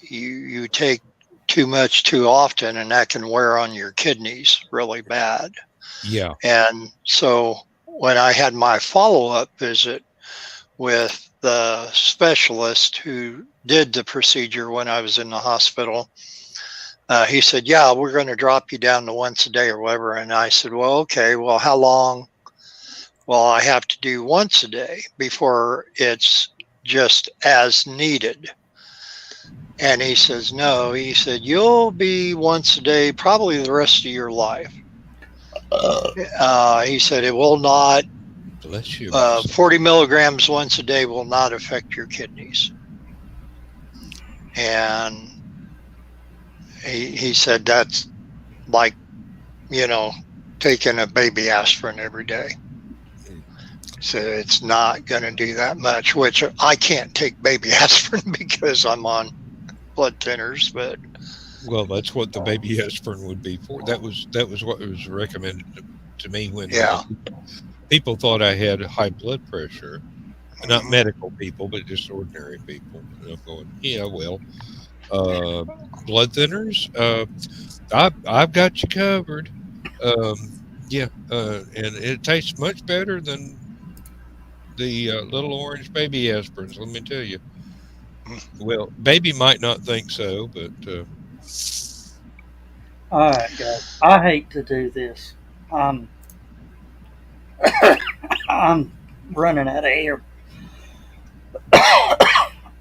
you take too much too often, and that can wear on your kidneys really bad. Yeah. And so when I had my follow-up visit with the specialist who did the procedure when I was in the hospital, he said, yeah, we're going to drop you down to once a day or whatever. And I said, well, okay, well, how long will I have to do once a day before it's just as needed? And he says, no, he said, you'll be once a day probably the rest of your life. He said, it will not, Bless you. 40 milligrams once a day will not affect your kidneys. And he said, that's like, taking a baby aspirin every day. So it's not going to do that much, which I can't take baby aspirin because I'm on blood thinners, but Well, that's what the baby aspirin would be for. That was what was recommended to me when yeah. people thought I had high blood pressure. not medical people, but just ordinary people. And I'm going, yeah, well, uh, blood thinners, I've got you covered. Um, yeah, and it tastes much better than the little orange baby aspirins. Let me tell you. Well, baby might not think so, but All right, guys. I hate to do this. I'm I'm running out of air.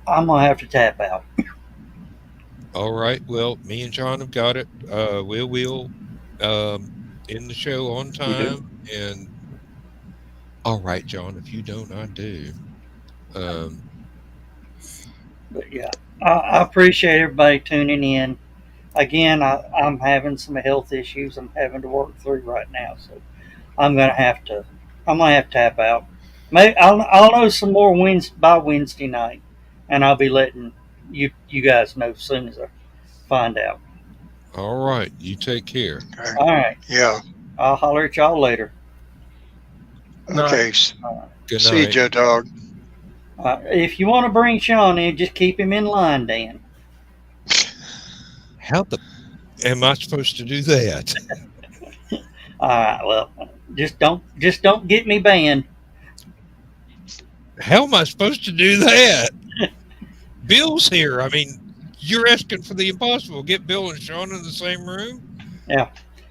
I'm gonna have to tap out. all right. Well, me and John have got it. We'll um, end the show on We do. time. And all right, John. If you don't, I do. Um, But yeah, I appreciate everybody tuning in. Again, I'm having some health issues I'm having to work through right now, so I'm gonna have to tap out. I'll know some more by Wednesday night, and I'll be letting you guys know as soon as I find out. all right. You take care. Okay. All right, Yeah. I'll holler at y'all later. No. Okay. Good See you, night. Joe Dog. If you want to bring Sean in, just keep him in line, Dan. How the am I supposed to do that? All right, well, just don't get me banned. How am I supposed to do that? Bill's here. I mean, you're asking for the impossible. Get Bill and Sean in the same room. Yeah.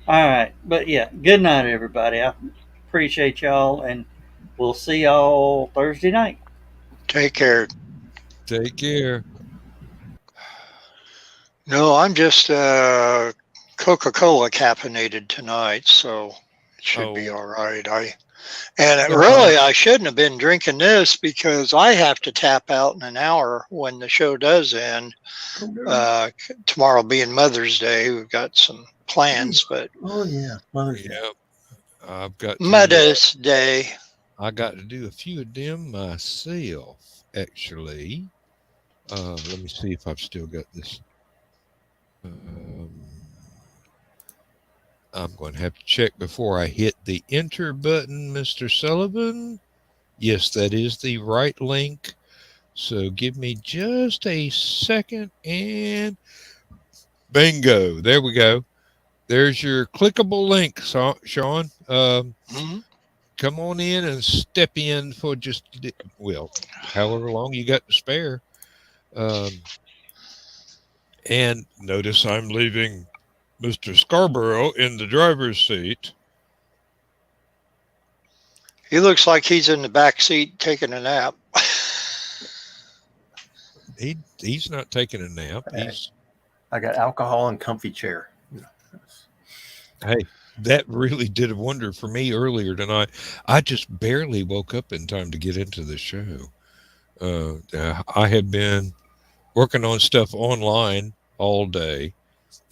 All right, but yeah, good night, everybody. I appreciate y'all, and we'll see y'all Thursday night. Take care. Take care. No, I'm just Coca-Cola caffeinated tonight, so it should be Oh. all right. Really, I shouldn't have been drinking this because I have to tap out in an hour when the show does end. Tomorrow being Mother's Day, we've got some plans, but Oh yeah, Mother's Day. Yeah. I've got Mother's Day. I got to do a few of them myself, actually. Let me see if I've still got this. I'm going to have to check before I hit the enter button, Mr. Sullivan. Yes, that is the right link. So give me just a second and bingo. There we go. There's your clickable link, Sean. Mhm. Come on in and step in for just, well, however long you got to spare. And notice I'm leaving Mr. Scarborough in the driver's seat. He looks like he's in the back seat taking a nap. He's not taking a nap. I got alcohol and comfy chair. Hey, that really did a wonder for me earlier tonight. I just barely woke up in time to get into the show. I had been working on stuff online all day.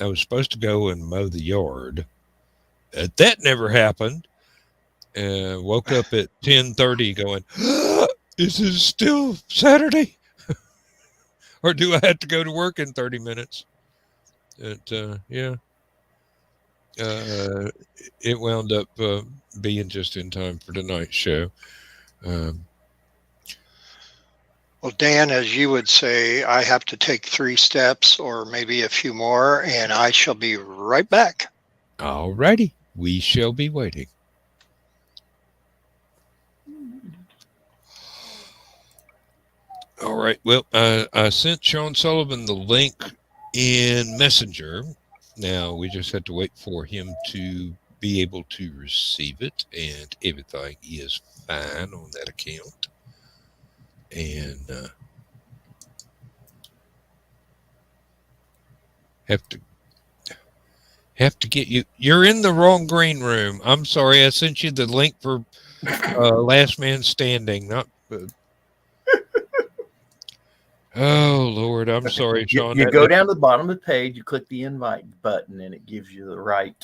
I was supposed to go and mow the yard. That never happened. Woke up at 10:30 going, is this still Saturday? Or do I have to go to work in 30 minutes? Yeah. It wound up being just in time for tonight's show. Well, Dan, as you would say, I have to take 3 steps or maybe a few more, and I shall be right back. All righty. We shall be waiting. All right. Well, I sent Sean Sullivan the link in Messenger. Now we just had to wait for him to be able to receive it, and everything is fine on that account. And have to get you. You're in the wrong green room. I'm sorry. I sent you the link for Last Man Standing. Not. Oh Lord, I'm sorry, Sean. You go down to the bottom of the page, you click the invite button, and it gives you the right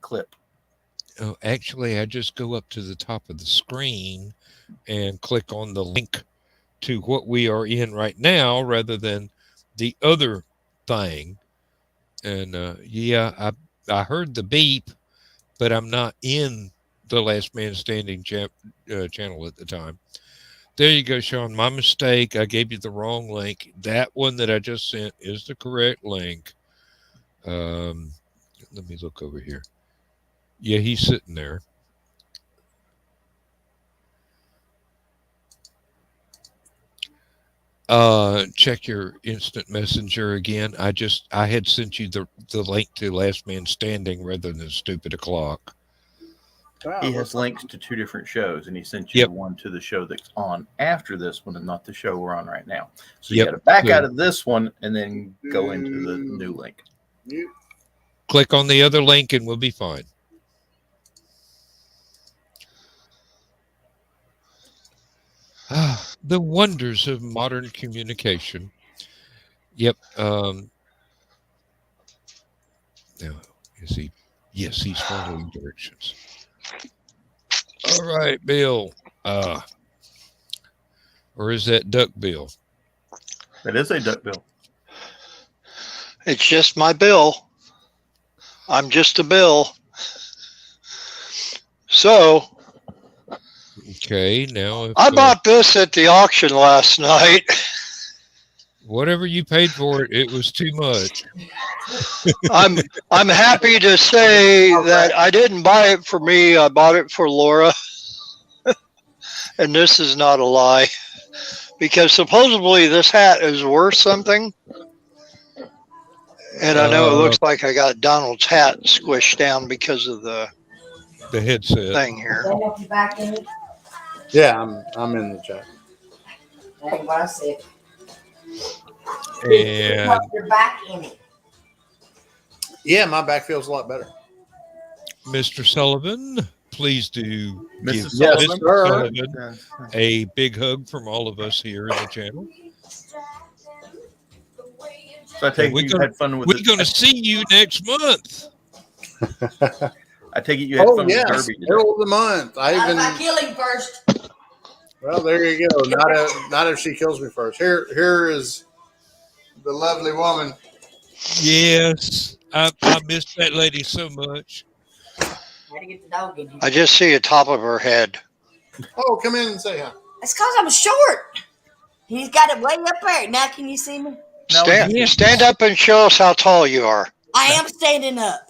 clip. Oh, actually, I just go up to the top of the screen and click on the link to what we are in right now, rather than the other thing. And yeah, I heard the beep, but I'm not in the Last Man Standing channel at the time. There you go, Sean. My mistake. I gave you the wrong link. That one that I just sent is the correct link. Let me look over here. Yeah, he's sitting there. Check your instant messenger again. I had sent you the link to Last Man Standing rather than Stupid O'Clock. Wow, He has links to 2 different shows, and he sent you Yep. the one to the show that's on after this one and not the show we're on right now. So Yep. you got to back Good. out of this one and then go into the new link. You, Click on the other link and we'll be fine. The wonders of modern communication. Yep. Now, is he? Yes, he's following directions. All right, Bill. Or is that Duck Bill? That is a duck bill. It's just my bill. I'm just a bill. So Okay, now if, I bought this at the auction last night. whatever you paid for it, it was too much. I'm happy to say that I didn't buy it for me. I bought it for Laura. And this is not a lie. Because supposedly this hat is worth something. And I know it looks like I got Donald's hat squished down because of the headset. thing here. yeah, I'm in the chat. That's what I said. And Put your back in it. Yeah, my back feels a lot better. Mr. Sullivan, please do give Mrs. Yes, Mr. sir. Sullivan a big hug from all of us here in the channel. So I take And we're it you gonna- had fun with We're going to see you next month. I take it you had Oh fun with yes, Derby today. Hero of the month. I Not even if I kill him first. well, there you go. Not if she kills me first. Here is the lovely woman. Yes, I miss that lady so much. Gotta get the dog in here. I just see the top of her head. Oh, come in and say hi. That's because I'm short. He's got it way up there. Now can you see me? Now, Stand up and show us how tall you are. I am standing up.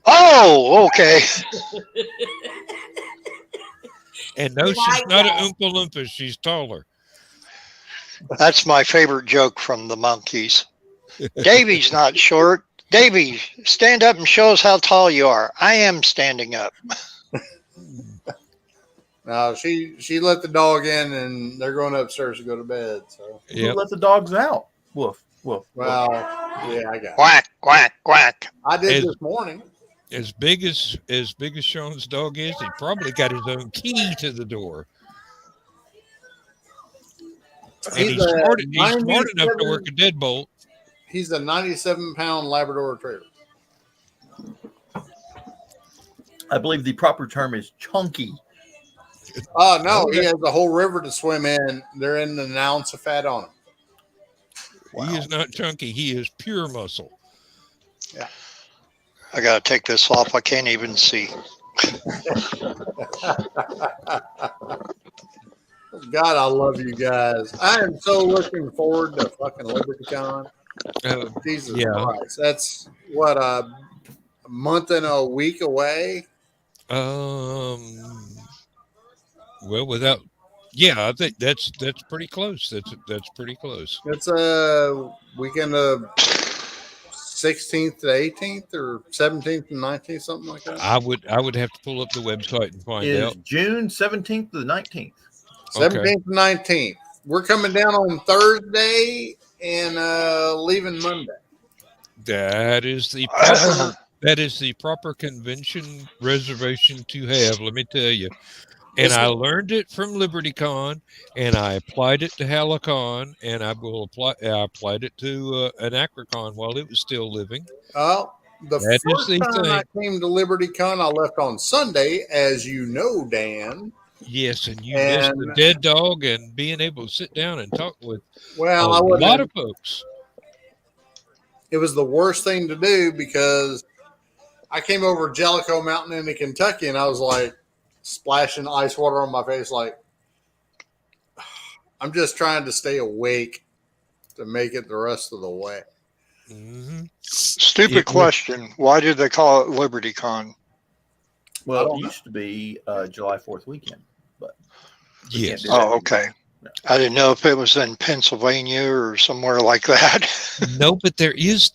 Oh, okay. And no, she's not an Oompa Loompa. She's taller. That's my favorite joke from the monkeys. Davy's not short. Davy, stand up and show us how tall you are. I am standing up. No, she let the dog in, and they're going upstairs to go to bed. So, who Yep. let the dogs out? Woof, woof. well, yeah, I got it. Quack, quack, quack. I did As- this morning. As big as Sean's dog is, he probably got his own key to the door. And he's a smart enough to 97 work a deadbolt. He's a 97-pound Labrador Retriever. I believe the proper term is chunky. Oh no, he has a whole river to swim in. They're in an ounce of fat on him. He is not chunky. He is pure muscle. I got to take this off. I can't even see. God, I love you guys. I am so looking forward to fucking LibertyCon. Jesus Yeah. Christ. That's what a month and a week away. Well, I think that's pretty close. That's pretty close. It's a weekend of 16th to 18th or 17th and 19th, something like that. I would have to pull up the website and find Is out. June 17th to the 19th. 17th and 19th. We're coming down on Thursday and leaving Monday. That is the proper convention reservation to have. Let me tell you. And I learned it from LibertyCon, and I applied it to HallowCon, and I applied it to Anachrocon while it was still living. Well, the That is first the time I thing. came to LibertyCon, I left on Sunday, as you know, Dan. Yes, and you missed the And- dead dog and being able to sit down and talk with Well, a I lot wouldn't. of folks. It was the worst thing to do because I came over Jellicoe Mountain into Kentucky, and I was like splashing ice water on my face, like I'm just trying to stay awake to make it the rest of the way. Mm-hmm. Stupid question. Why did they call it LibertyCon? Well, it used to be July 4th weekend, but we can't Yes. do that. Oh, okay. No. I didn't know if it was in Pennsylvania or somewhere like that. No, but there is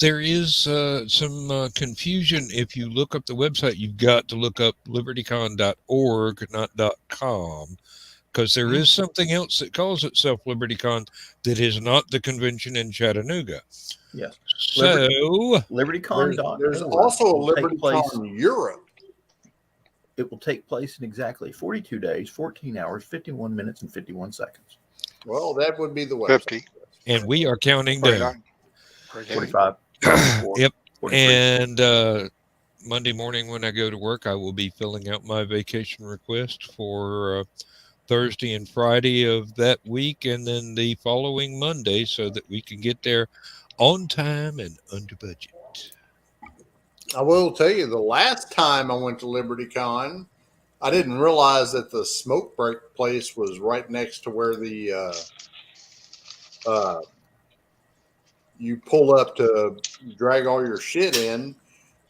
some confusion. If you look up the website, you've got to look up libertycon.org, not .com, because there is something else that calls itself LibertyCon that is not the convention in Chattanooga. Yes. So LibertyCon.org. There's also a will take place- LibertyCon Europe. It will take place in exactly 42 days, 14 hours, 51 minutes, and 51 seconds. Well, that would be the website. 50, and we are counting down. 49, 45. 44, Yep. 43. And Monday morning when I go to work, I will be filling out my vacation request for Thursday and Friday of that week, and then the following Monday, so that we can get there on time and under budget. I will tell you, the last time I went to LibertyCon, I didn't realize that the smoke break place was right next to where the you pull up to drag all your shit in.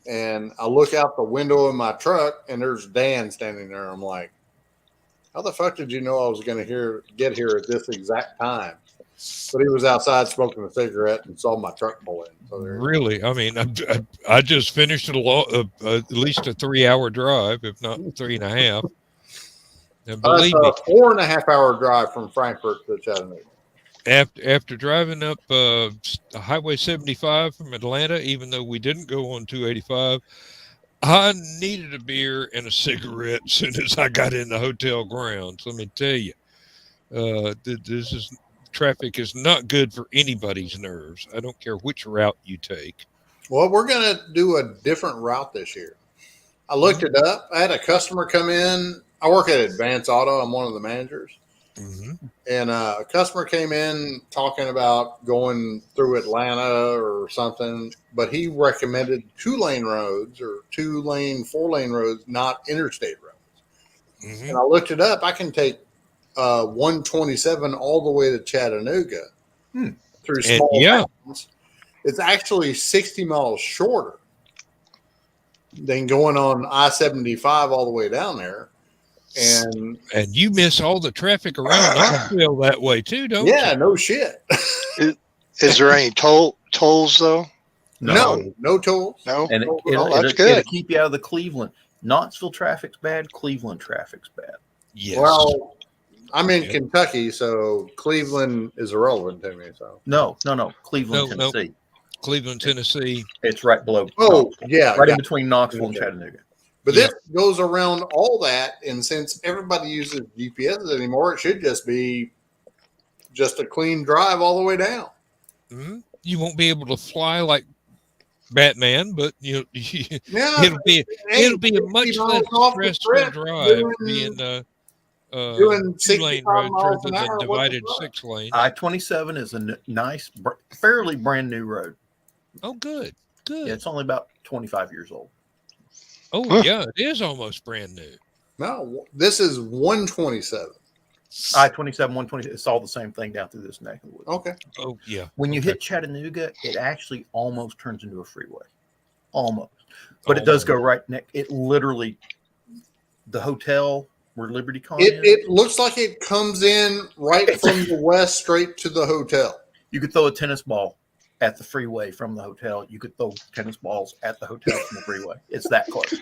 And I look out the window of my truck, and there's Dan standing there. I'm like, how the fuck did you know I was going to get here at this exact time? But he was outside smoking a cigarette and saw my truck pull in. So Really? I mean, I just finished at least a 3-hour drive, if not 3.5. And believe me, it's a 4.5-hour drive from Frankfurt to Chattanooga. after driving up Highway 75 from Atlanta, even though we didn't go on 285, I needed a beer and a cigarette as soon as I got in the hotel grounds. Let me tell you, traffic is not good for anybody's nerves. I don't care which route you take. Well, we're going to do a different route this year. I looked it up. I had a customer come in. I work at Advance Auto. I'm one of the managers. Mm-hmm. And a customer came in talking about going through Atlanta or something, but he recommended 2-lane roads or 2-lane, 4-lane roads, not interstate roads. Mm-hmm. And I looked it up. I can take 127 all the way to Chattanooga through small towns. It's actually 60 miles shorter than going on I-75 all the way down there. And you miss all the traffic around Knoxville that way too, don't you? Yeah, no shit. Is there any tolls though? No tolls. No. And that's good. It'll keep you out of the Cleveland. Knoxville traffic's bad. Cleveland traffic's bad. Yes. Well, I'm in Kentucky, so Cleveland is irrelevant to me. So no. Cleveland, No. Tennessee. Cleveland, Tennessee. It's right below. Oh, Knoxville. yeah. Right in between Knoxville and Chattanooga. But this goes around all that, and since everybody uses GPS anymore, it should just be just a clean drive all the way down. Mm-hmm. You won't be able to fly like Batman, but it'll be a much less stressful drive being doing 2-lane 65 roads miles rather an than hour. divided 6 lanes. I-27 is a nice, fairly brand new road. Oh, good. Yeah, it's only about 25 years old. Oh, yeah, it is almost brand new. No, this is 127. I-27, 120, it's all the same thing down through this neck of the woods. Okay. Oh, yeah. When you hit Chattanooga, it actually almost turns into a freeway. Almost. But it does go right next. It literally, the hotel where LibertyCon is. It looks like it comes in right from the west straight to the hotel. You could throw a tennis ball at the freeway from the hotel. You could throw tennis balls at the hotel from the freeway. It's that close.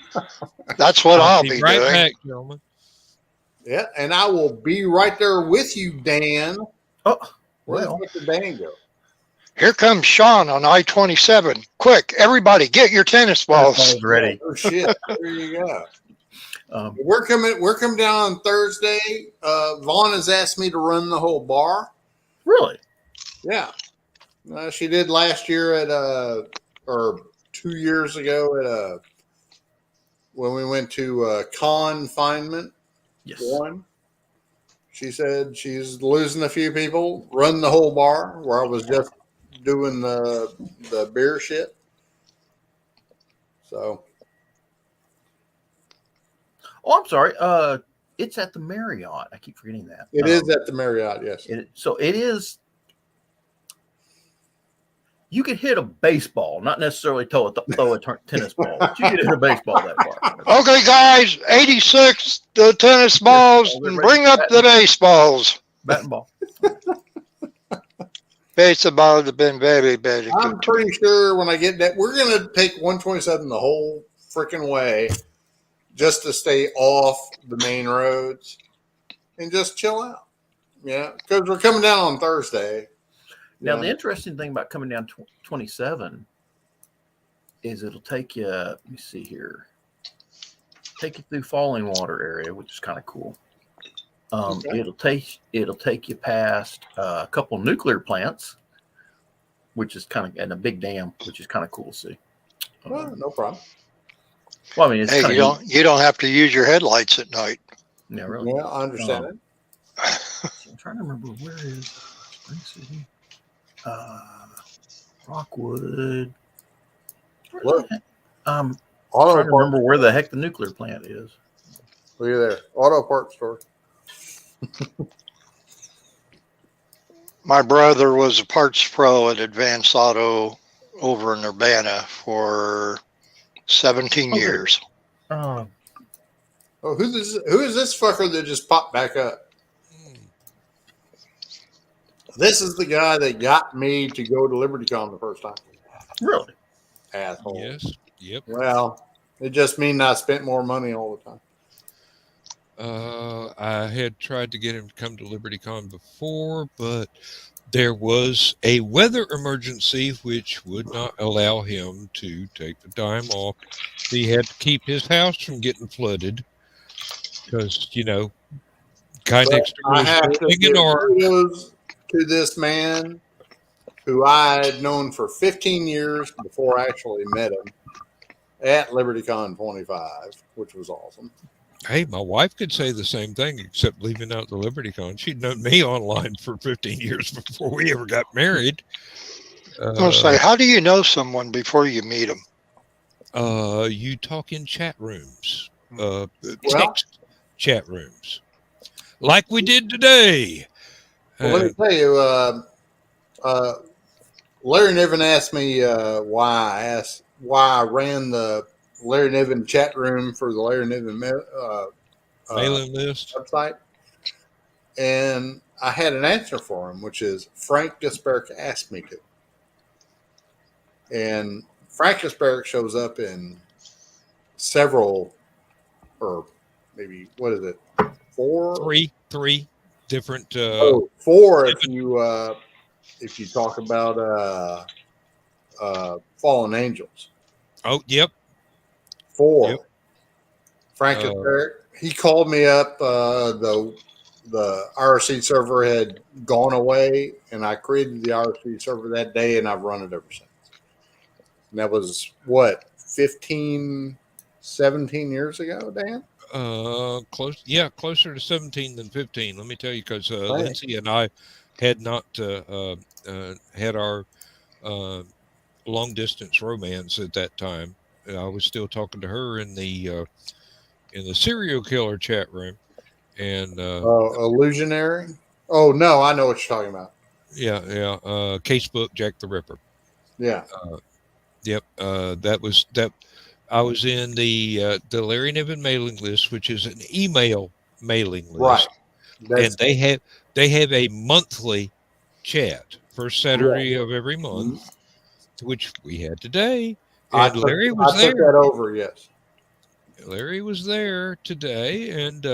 That's what I'll be right doing. back, gentlemen. Yeah, and I will be right there with you, Dan. Oh, Where's well. Mr. Dan go? Here comes Sean on I-27. Quick, everybody, get your tennis balls. Ready. Oh shit! There you go. We're coming down on Thursday. Vaughn has asked me to run the whole bar. Really? Yeah. She did last year or 2 years ago when we went to confinement. Yes. One. She said she's losing a few people. Run the whole bar where I was just doing the beer shit. So. Oh, I'm sorry. It's at the Marriott. I keep forgetting that. It is at the Marriott, yes. So it is. You could hit a baseball, not necessarily throw a tennis ball, but you could hit a baseball that far. Okay, guys, 86 the tennis balls and bring up the baseballs. Bat and ball. Baseball have been very, very I'm good. pretty sure when I get that, we're going to take 127 the whole freaking way just to stay off the main roads and just chill out. Yeah, because we're coming down on Thursday. Now, the interesting thing about coming down 27 is it'll take you, let me see here, take you through Falling Water area, which is kind of cool. Okay. It'll take you past a couple nuclear plants, which is kind of, and a big dam, which is kind of cool to see. Well, no problem. Well, I mean, it's Hey, kind you don't have to use your headlights at night. Yeah, really. Yeah, I understand it. I'm trying to remember where is Spring City, Rockwood. Look, I'm Auto trying to parts. remember where the heck the nuclear plant is. Look at there. Auto parts store. My brother was a parts pro at Advanced Auto over in Urbana for 17 Okay. years. Oh, Oh, who is this fucker that just popped back up? This is the guy that got me to go to LibertyCon the first time. really? Asshole. Yes. Yep. Well, it just means I spent more money all the time. I had tried to get him to come to LibertyCon before, but there was a weather emergency which would not allow him to take the time off. He had to keep his house from getting flooded because, guy But next door I was have to building give an ark. kudos to this man who I had known for 15 years before I actually met him at LibertyCon 25, which was awesome. Hey, my wife could say the same thing, except leaving out the LibertyCon. She'd known me online for 15 years before we ever got married. I'll say, how do you know someone before you meet them? You talk in chat rooms, Well- text chat rooms, like we did today. Well, let me tell you, Larry Niven asked me why I ran the Larry Niven chat room for the Larry Niven Mailing list. website, and I had an answer for him, which is Frank Gasparic asked me to. And Frank Gasparic shows up in several, or maybe, what is it, four? Three different. Four if you talk about Fallen Angels. Oh, yep. Four. Yep. Frank Gasparic, he called me up. The RC server had gone away, and I created the RC server that day, and I've run it ever since. And that was, what, 15, 17 years ago, Dan? Closer to 17 than 15. Let me tell you, because Lindsay and I had not had our long distance romance at that time. I was still talking to her in the serial killer chat room, and Illusionary. Oh no, I know what you're talking about. yeah, Casebook Jack the Ripper. Yeah. Yep. That was that. I was in the Larry Niven mailing list, which is an email mailing list, Right. and they have a monthly chat first Saturday of every month, which we had today. And Larry was there. I took that over. Yes. Larry was there today, and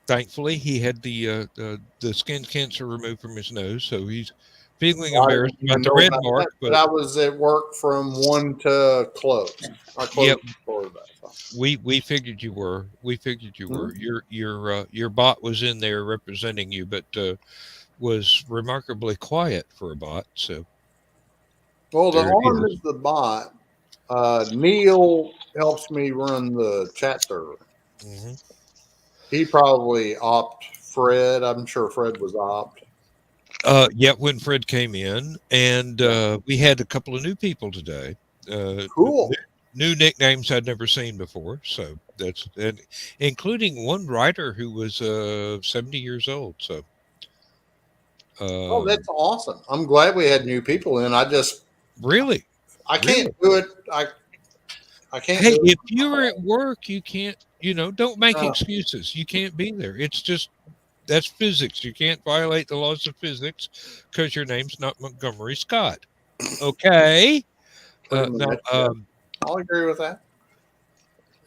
thankfully he had the skin cancer removed from his nose, so he's feeling embarrassed about the red mark. But I was at work from 1 to close. I closed Yep. before that. We figured you were. Your bot was in there representing you, but was remarkably quiet for a bot. So, Well, the There it arm is. is the bot. Neil helps me run the chat server. mhm. He probably opt Fred. I'm sure Fred was opt. Yeah, when Fred came in, and we had a couple of new people today. Cool. new nicknames I'd never seen before. So that's and including one writer who was 70 years old. So Oh, that's awesome. I'm glad we had new people in. really, I really. can't do it. I can't Hey, do if it. you're at work, you can't. Don't make Uh, excuses. You can't be there. It's just that's physics. You can't violate the laws of physics because your name's not Montgomery Scott. Okay. pretty Now, much. Yeah. I'll agree with that.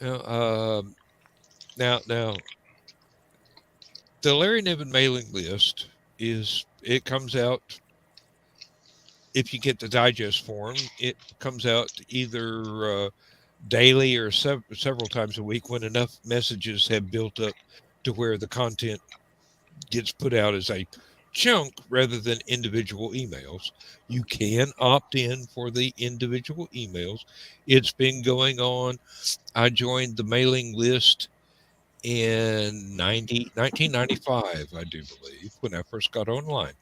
uh, now, the Larry Niven mailing list it comes out if you get the digest form. It comes out either daily or several times a week when enough messages have built up to where the content gets put out as a chunk rather than individual emails. You can opt in for the individual emails. It's been going on. I joined the mailing list in 1995, I do believe, when I first got online.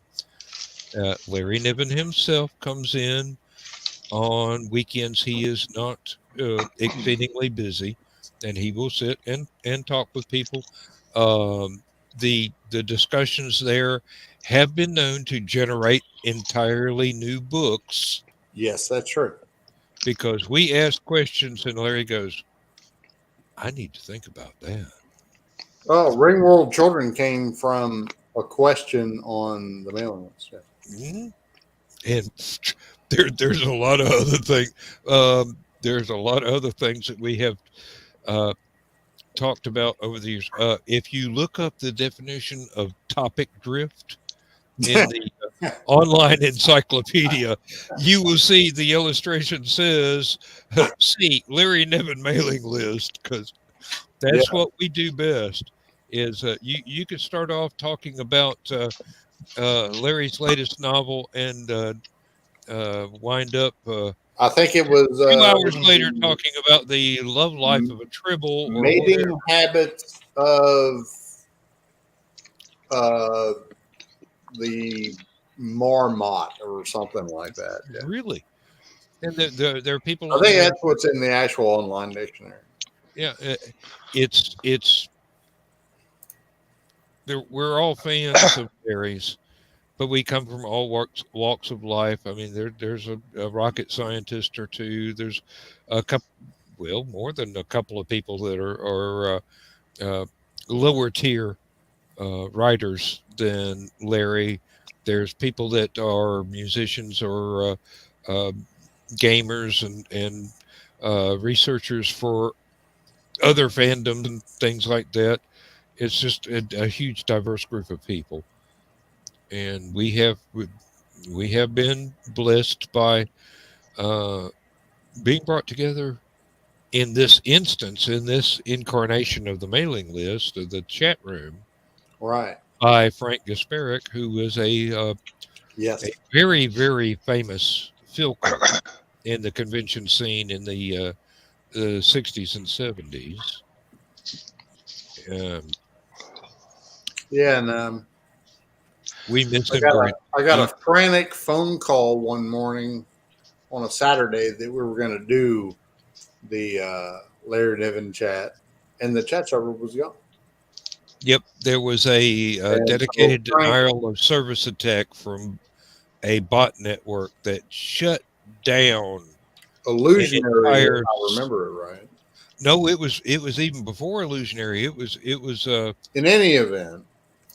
Larry Niven himself comes in on weekends. He is not exceedingly busy, and he will sit and talk with people. The discussions there have been known to generate entirely new books Yes, that's true. because we ask questions and Larry goes, "I need to think about that." Oh, Ringworld Children came from a question on the mailing list. Yeah. Mhm. And there's a lot of other things. There's a lot of other things that we have uh, talked about over the years. If you look up the definition of topic drift in the online encyclopedia, you will see the illustration says, "See Larry Niven mailing list," because Yeah. that's what we do best. Is you could start off talking about Larry's latest novel and wind up I think it was 2 hours later talking about the love life of a tribble or whatever. mating habits of uh, the marmot or something like that. Yeah. Really? And there are people I on think there. that's what's in the actual online dictionary. Yeah, it's we're all fans of Larry's, but we come from all walks of life. I mean, there's a rocket scientist or two. There's a couple, well, more than a couple of people that are lower tier writers than Larry. There's people that are musicians or uh, gamers and researchers for other fandoms and things like that. It's just a huge diverse group of people, and we have been blessed by uh, being brought together in this instance, in this incarnation of the mailing list of the chat room Right. by Frank Gasparic, who was a Yes. very, very famous filker in the convention scene in the 60s and 70s. Um, Yeah, and we miss I him got a greatly. I got a frantic phone call one morning on a Saturday that we were going to do the Larry Niven chat, and the chat server was gone. Yep, there was a And so dedicated Frank, denial of service attack from a bot network that shut down an illusionary, if entire. I remember it right. No, it was even before illusionary. It was In any event,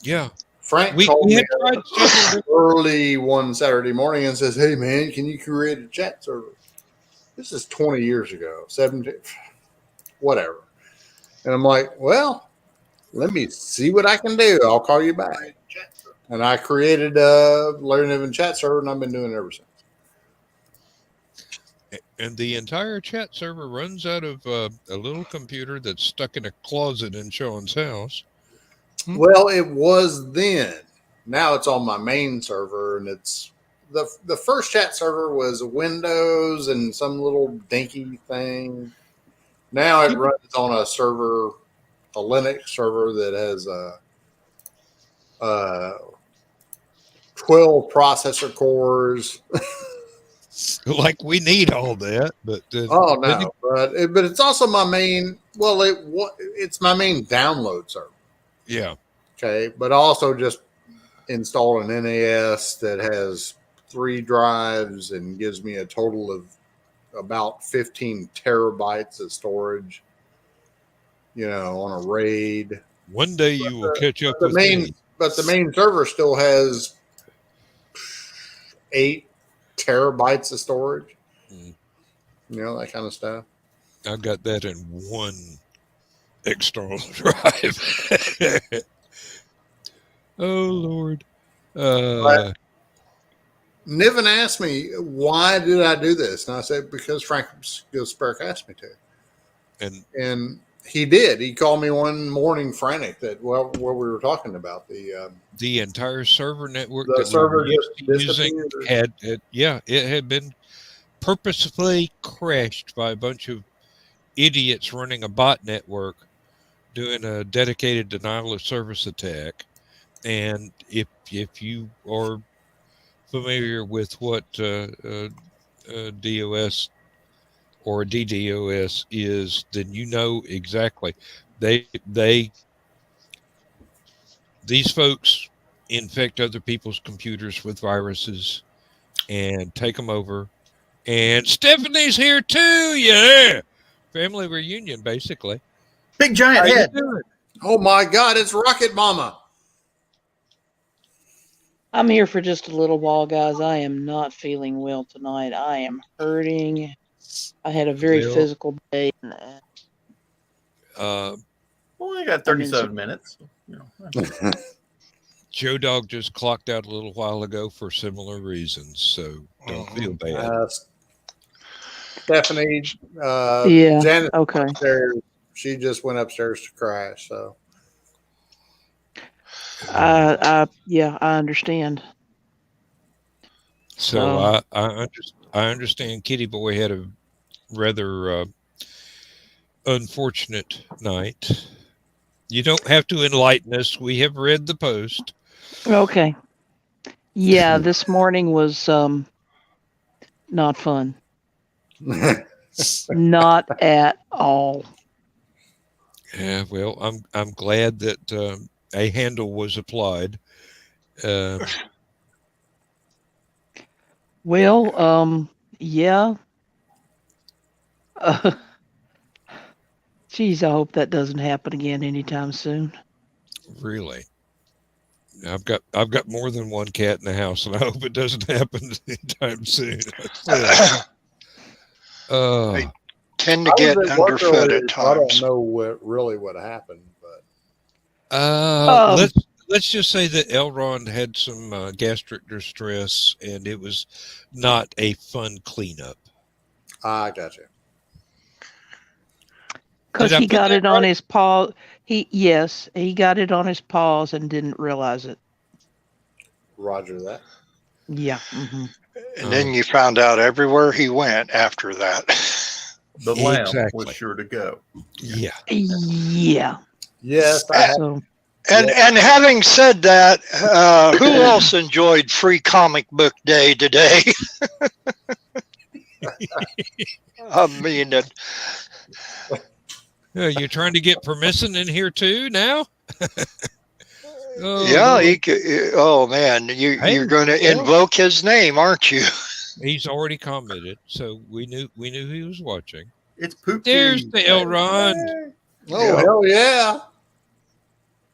yeah. Frank We called we me had tried several different. early one Saturday morning and says, "Hey man, can you create a chat server?" This is 20 years ago, 17, whatever. And I'm like, "Well, let me see what I can do. I'll call you back." And I created a Larry Niven chat server, and I've been doing it ever since. And the entire chat server runs out of a little computer that's stuck in a closet in Sean's house. Well, it was then. Now it's on my main server, and it's the first chat server was Windows and some little dinky thing. Now it runs on a server, a Linux server that has a 12 processor cores. Like we need all that, but Oh no, but it's also my main. Well, it's my main download server. yeah. Okay, but also just installed an NAS that has 3 drives and gives me a total of about 15 terabytes of storage. On a RAID. One day you will catch up The with main, me. but the main server still has 8 terabytes of storage. Mm. That kind of stuff. I got that in one external drive. Oh Lord. Niven asked me, why did I do this? And I said, because Frank Gilsberg asked me to. And he did. He called me one morning frantic that, what we were talking about. The entire server network The that server we were just using disappeared. it had been purposefully crashed by a bunch of idiots running a bot network doing a dedicated denial of service attack. And if you are familiar with what DOS or DDoS is, then you know exactly. These folks infect other people's computers with viruses and take them over. And Stephanie's here too. Yeah, family reunion basically. Big giant How you head. doing? Oh my God, it's Rocket Mama. I'm here for just a little while, guys. I am not feeling well tonight. I am hurting. I had a very physical day. Well, I got 37 minutes. Joe Dog just clocked out a little while ago for similar reasons, so don't feel bad. Stephanie, yeah, Janet, okay. upstairs. She just went upstairs to crash. So, yeah, I understand. So I understand Kitty Boy had a rather unfortunate night. You don't have to enlighten us. We have read the post. Okay. Yeah, this morning was not fun. Not at all. Yeah, well, I'm glad that a handle was applied. Well, yeah. Geez, I hope that doesn't happen again anytime soon. Really, I've got more than one cat in the house, and I hope it doesn't happen anytime soon. They tend to get underfoot at times. I don't know what happened, but let's just say that Elrond had some gastric distress, and it was not a fun cleanup. I got you. Because he got it on his paw. He got it on his paws and didn't realize it. Roger that. Yeah. Mm-hmm. And then you found out everywhere he went after that. The lamb was sure to go. Yeah. Yeah. Yes. And having said that, who else enjoyed Free Comic Book Day today? I mean, you're trying to get permission in here too now? Yeah, oh man, you're going to invoke his name, aren't you? He's already commented, so we knew he was watching. It's Poop. There's the Elrond. Oh hell yeah!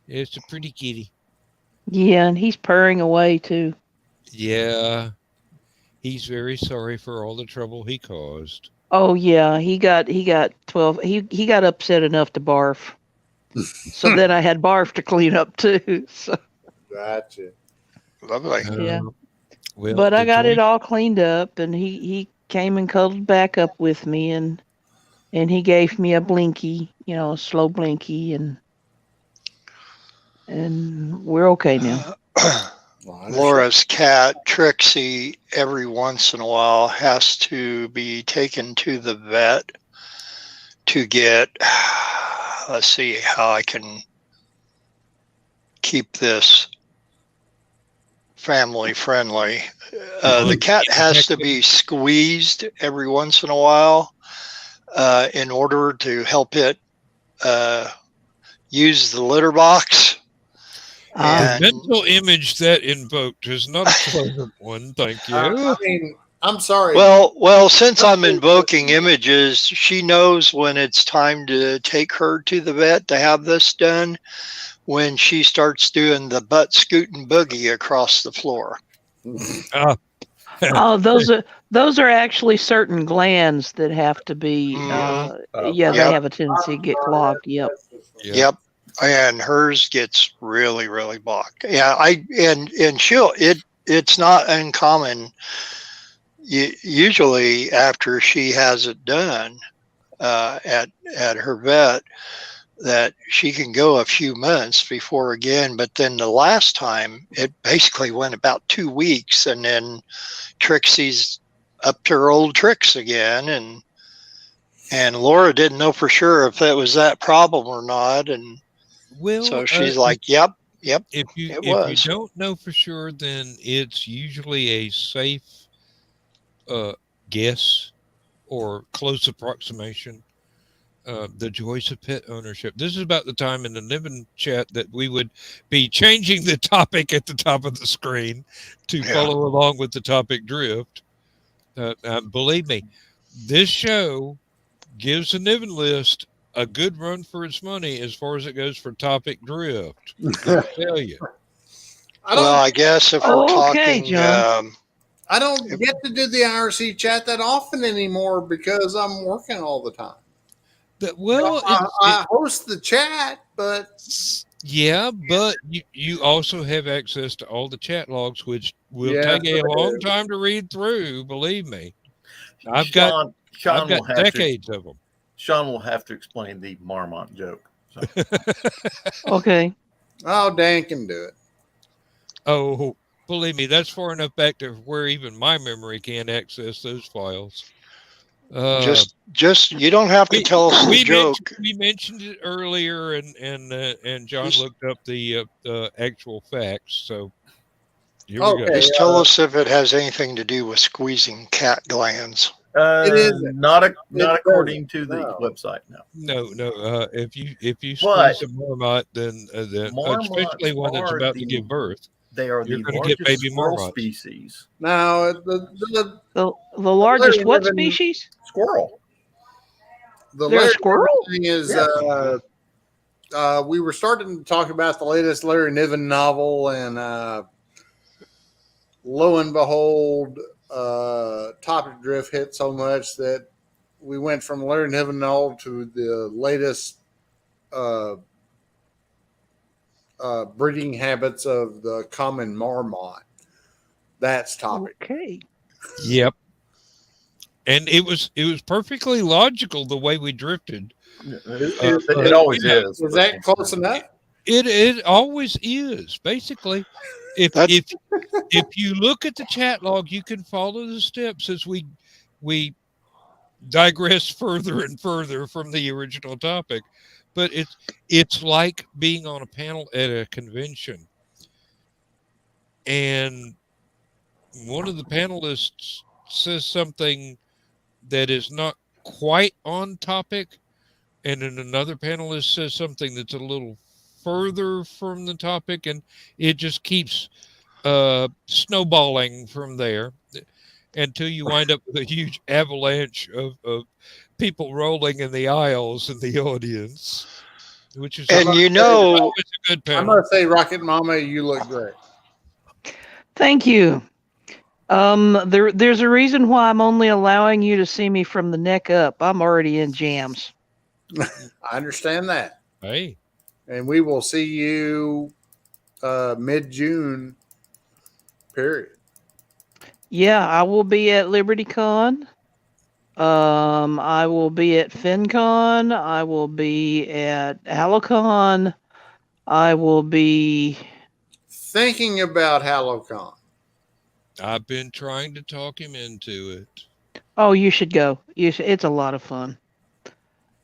It's a pretty kitty. Yeah, and he's purring away too. Yeah, he's very sorry for all the trouble he caused. Oh yeah, he got 12. He got upset enough to barf. So then I had barf to clean up too. So. Gotcha. Lovely. Yeah. Well, but I got it all cleaned up, and he came and cuddled back up with me, and he gave me a blinky, a slow blinky, and we're okay now. Laura's cat, Trixie, every once in a while has to be taken to the vet to get, let's see how I can keep this family friendly. Well, The cat has to be squeezed every once in a while in order to help it use the litter box. the And mental image that invoked is not a pleasant one. Thank you. I mean, I'm sorry. well, since I'm invoking images, she knows when it's time to take her to the vet to have this done. When she starts doing the butt scooting boogie across the floor. Ah, Oh, those are actually certain glands that have to be. Yeah, they Yep. have a tendency to get clogged. Yep. yeah. Yep. And hers gets really, really blocked. Yeah, and it's not uncommon. Usually after she has it done at her vet, that she can go a few months before again. But then the last time, it basically went about 2 weeks, and then Trixie's up to her old tricks again, and Laura didn't know for sure if it was that problem or not, and Well, so she's like, "Yep, if you it was." if you don't know for sure, then it's usually a safe guess or close approximation. The joys of pet ownership. This is about the time in the Niven chat that we would be changing the topic at the top of the screen to follow along with the topic drift. Believe me, this show gives the Niven list a good run for its money as far as it goes for topic drift. I tell you. I guess if we're Okay, talking, John. I don't get to do the IRC chat that often anymore because I'm working all the time. I host the chat, but yeah, but you also have access to all the chat logs, which will Yeah, take a long time to read through. Believe me, I've Sean got will have decades of them. Sean will have to explain the Marmont joke. So. Okay. Oh, Dan can do it. Oh, believe me, that's far enough back to where even my memory can't access those files. Just you don't have to tell us the joke. We mentioned it earlier, and John looked up the actual facts. So here we go. Just tell us if it has anything to do with squeezing cat glands. It is not according to the website. No. If you squeeze a marmot, then especially one that's about to give birth, they are you're the going to get largest baby squirrel marmots. species. Now, The largest what species? Squirrel. They're a squirrel? Thing is, we were starting to talk about the latest Larry Niven novel, and lo and behold, topic drift hit so much that we went from Larry Niven novel to the latest breeding habits of the common marmot. That's topic. Okay. Yep. And it was perfectly logical the way we drifted. It always is. Was that close enough? It always is. Basically, if you look at the chat log, you can follow the steps as we digress further and further from the original topic. But it's like being on a panel at a convention, and one of the panelists says something that is not quite on topic, and then another panelist says something that's a little further from the topic, and it just keeps snowballing from there until you wind up with a huge avalanche of people rolling in the aisles in the audience, which is And always a good panel. I'm going to say, Rocket Mama, you look great. Thank you. There's a reason why I'm only allowing you to see me from the neck up. I'm already in jams. I understand that. Hey. And we will see you mid-June, period. Yeah, I will be at LibertyCon. I will be at FinCon. I will be at HallowCon. I will be thinking about HallowCon. I've been trying to talk him into it. Oh, you should go. It's a lot of fun.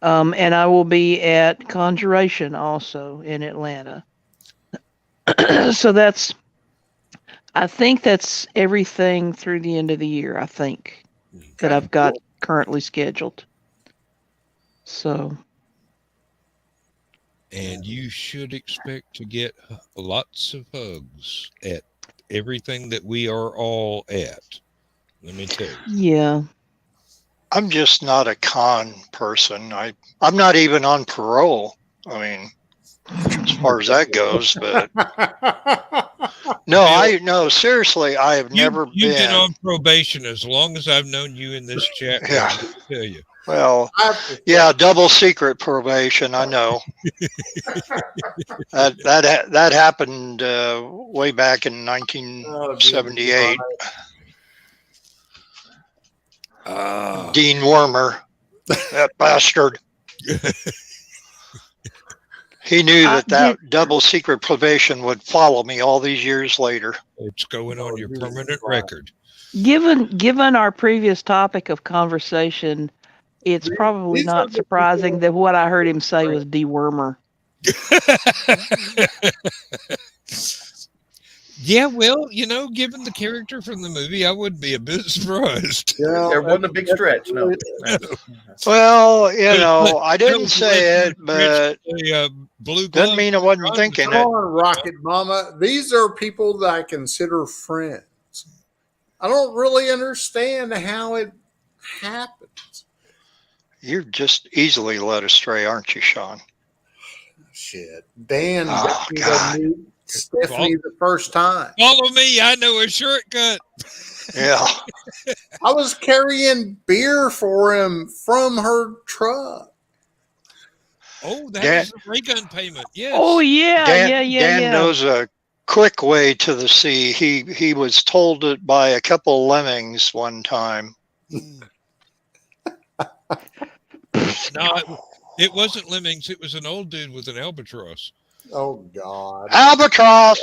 And I will be at Conjuration also in Atlanta. So that's I think that's everything through the end of the year. I think that I've got currently scheduled. So. And you should expect to get lots of hugs at everything that we are all at. Let me tell you. Yeah. I'm just not a con person. I'm not even on parole. I mean, as far as that goes, but no, seriously, I have never You've been been on probation as long as I've known you in this chat room. Yeah. Let me tell you. Well, yeah, double secret probation. I know that happened way back in 1978. Dean Wormer, that bastard. He knew that double secret probation would follow me all these years later. It's going on your permanent record. Given our previous topic of conversation, it's probably not surprising that what I heard him say was dewormer. Yeah, well, given the character from the movie, I wouldn't be a bit surprised. Yeah, there wasn't a big stretch, no. Well, I didn't say it, but blue doesn't mean I wasn't thinking Come it. on, Rocket Mama. These are people that I consider friends. I don't really understand how it happens. You're just easily led astray, aren't you, Sean? Shit. Dan Oh, got me God. to meet Stephanie the first time. Follow me. I know a shortcut. Yeah. I was carrying beer for him from her truck. Oh, that was the ray gun payment. Yes. Oh yeah, Dan knows a quick way to the sea. He was told it by a couple lemmings one time. No, it wasn't lemmings. It was an old dude with an albatross. Oh God. Albatross.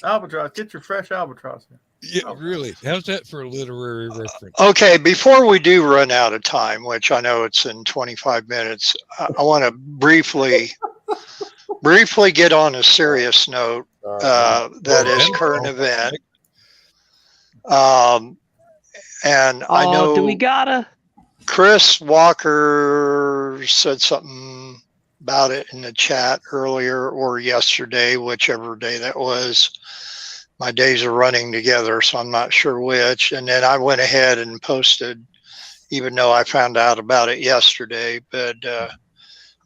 Albatross. Get your fresh albatross. Yeah, really. How's that for a literary reference? Okay, before we do run out of time, which I know it's in 25 minutes, I want to briefly get on a serious note that is current event. And I know do we gotta? Chris Walker said something about it in the chat earlier or yesterday, whichever day that was. My days are running together, so I'm not sure which. And then I went ahead and posted, even though I found out about it yesterday, but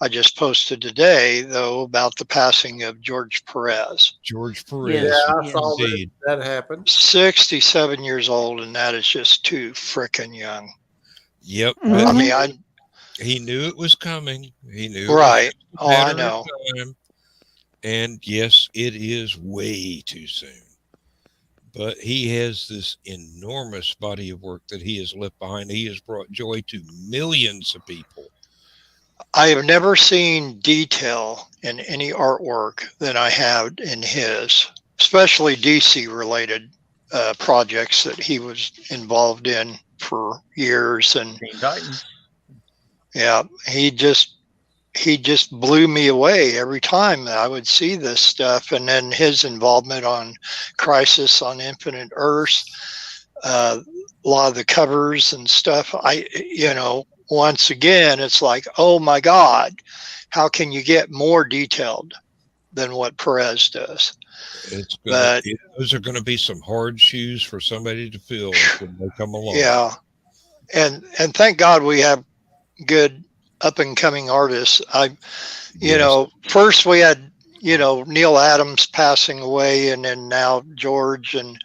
I just posted today, though, about the passing of George Perez. George Perez. Yeah, I saw that happened. 67 years old, and that is just too frickin' young. Yep. Mhm. I mean, he knew it was coming. He knew. Right. It was a Oh, I matter know. of time. And yes, it is way too soon. But he has this enormous body of work that he has left behind. He has brought joy to millions of people. I have never seen detail in any artwork than I have in his, especially DC related projects that he was involved in for years. And yeah, he just blew me away every time that I would see this stuff. And then his involvement on Crisis on Infinite Earths, a lot of the covers and stuff. Once again, it's like, oh my God, how can you get more detailed than what Perez does? Those are going to be some hard shoes for somebody to fill when they come along. Yeah. And thank God we have good up and coming artists. First we had, Neil Adams passing away, and then now George, and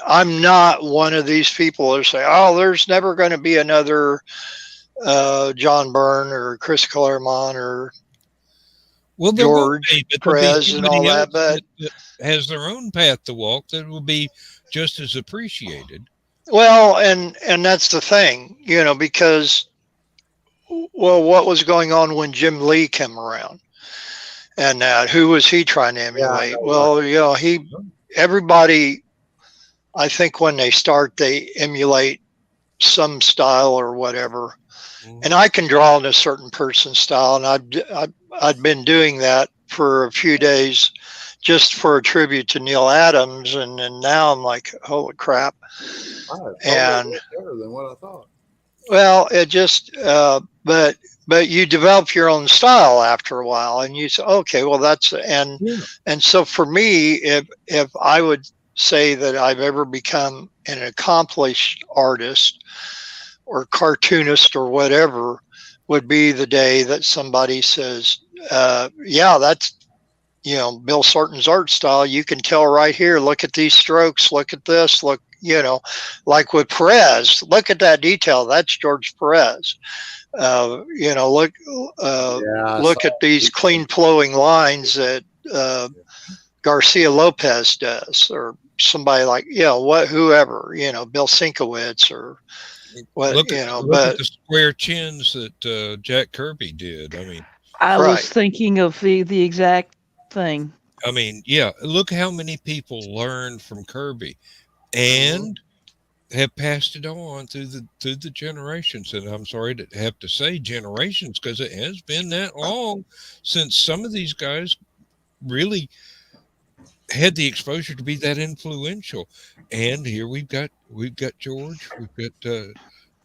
I'm not one of these people who say, oh, there's never going to be another John Byrne or Chris Claremont or George Perez and all that, but has their own path to walk that will be just as appreciated. Well, and that's the thing, because what was going on when Jim Lee came around, and who was he trying to emulate? Everybody, I think when they start, they emulate some style or whatever. Mm-hmm. And I can draw in a certain person's style, and I'd been doing that for a few days just for a tribute to Neil Adams, and now I'm like, holy crap! And better than what I thought. well, it just, but you develop your own style after a while, and you say, okay, well that's and so for me, if I would say that I've ever become an accomplished artist or cartoonist or whatever, would be the day that somebody says, yeah, that's Bill Sarton's art style. You can tell right here. Look at these strokes. Look at this. Look, like with Perez. Look at that detail. That's George Perez. Look at these clean flowing lines that Garcia Lopez does, or somebody like whoever, Bill Sienkiewicz or what, look at the square chins that Jack Kirby did. I mean, I was thinking of the exact thing. I mean, yeah, look how many people learned from Kirby and have passed it on through the generations. And I'm sorry to have to say generations, because it has been that long since some of these guys really had the exposure to be that influential. And here we've got George, we've got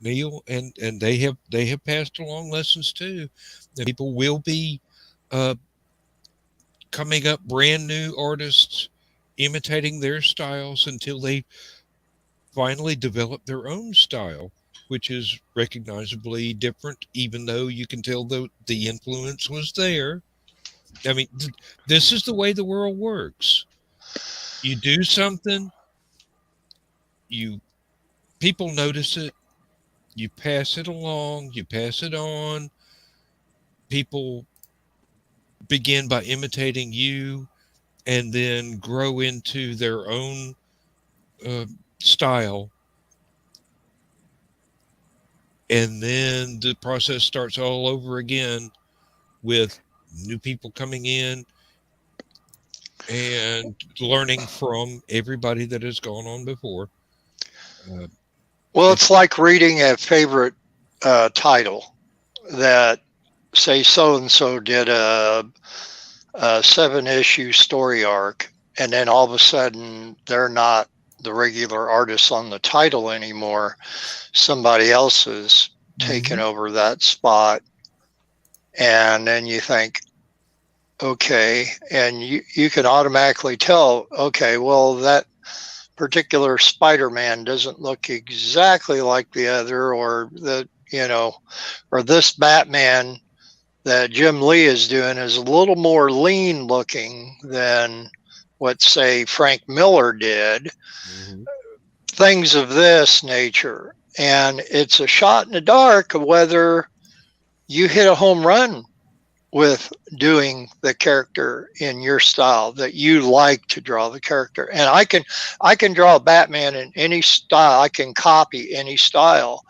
Neil, and they have passed along lessons too. And people will be coming up, brand new artists imitating their styles until they finally develop their own style, which is recognizably different, even though you can tell the influence was there. I mean, this is the way the world works. You do something, people notice it, you pass it along, you pass it on. People begin by imitating you and then grow into their own style. And then the process starts all over again with new people coming in and learning from everybody that has gone on before. Well, it's like reading a favorite title that, say, so-and-so did a 7-issue story arc, and then all of a sudden they're not the regular artists on the title anymore. Somebody else has taken over that spot. And then you think, okay, and you can automatically tell, okay, well, that particular Spider-Man doesn't look exactly like the other, or or this Batman that Jim Lee is doing is a little more lean looking than what, say, Frank Miller did. Things of this nature. And it's a shot in the dark of whether you hit a home run with doing the character in your style that you like to draw the character. And I can draw Batman in any style. I can copy any style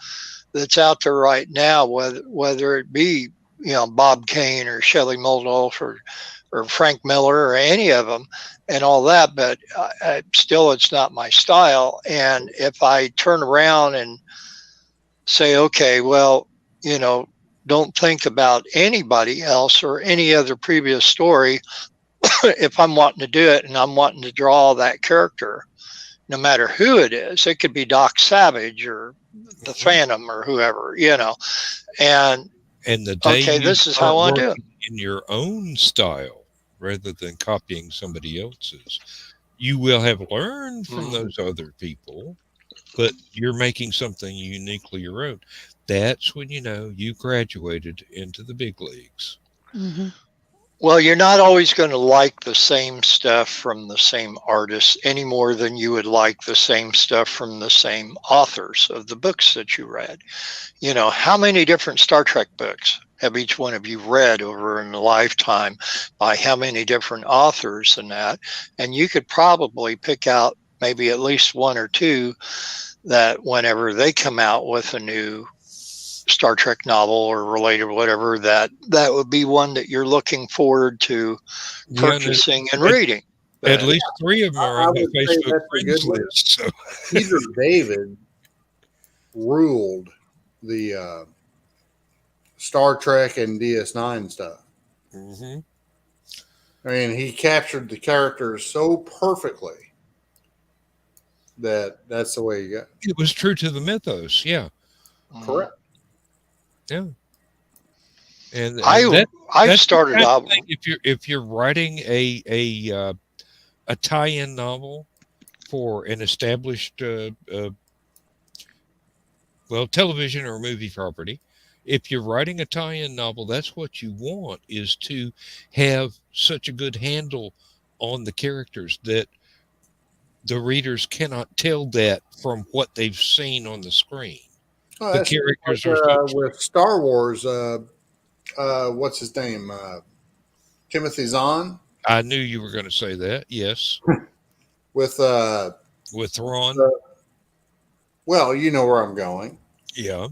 that's out there right now, whether it be Bob Kane or Shelley Moldolf or Frank Miller or any of them and all that, but still it's not my style. And if I turn around and say, okay, well, don't think about anybody else or any other previous story. If I'm wanting to do it and I'm wanting to draw that character, no matter who it is, it could be Doc Savage or the Phantom or whoever, and the day okay, this is how I want to do it. In your own style rather than copying somebody else's, you will have learned from those other people, but you're making something uniquely your own. That's when you graduated into the big leagues. Well, you're not always going to like the same stuff from the same artists any more than you would like the same stuff from the same authors of the books that you read. How many different Star Trek books have each one of you read over in a lifetime by how many different authors and that? And you could probably pick out maybe at least one or two that whenever they come out with a new Star Trek novel or related, whatever, that would be one that you're looking forward to purchasing and reading. At least 3 of them are on my Facebook friends list. So. Peter David ruled the Star Trek and DS9 stuff. I mean, he captured the characters so perfectly that's the way you got. It was true to the mythos. Yeah. Correct. Yeah. And I've that's the started kind of out. thing, if you're writing a tie-in novel for an established well, television or movie property, if you're writing a tie-in novel, that's what you want, is to have such a good handle on the characters that the readers cannot tell that from what they've seen on the screen. Oh, The that's characters like, are so with Star Wars. What's his name? Timothy Zahn I knew you were going to say that. Yes, with with Thrawn. well, you know where I'm going. Yeah,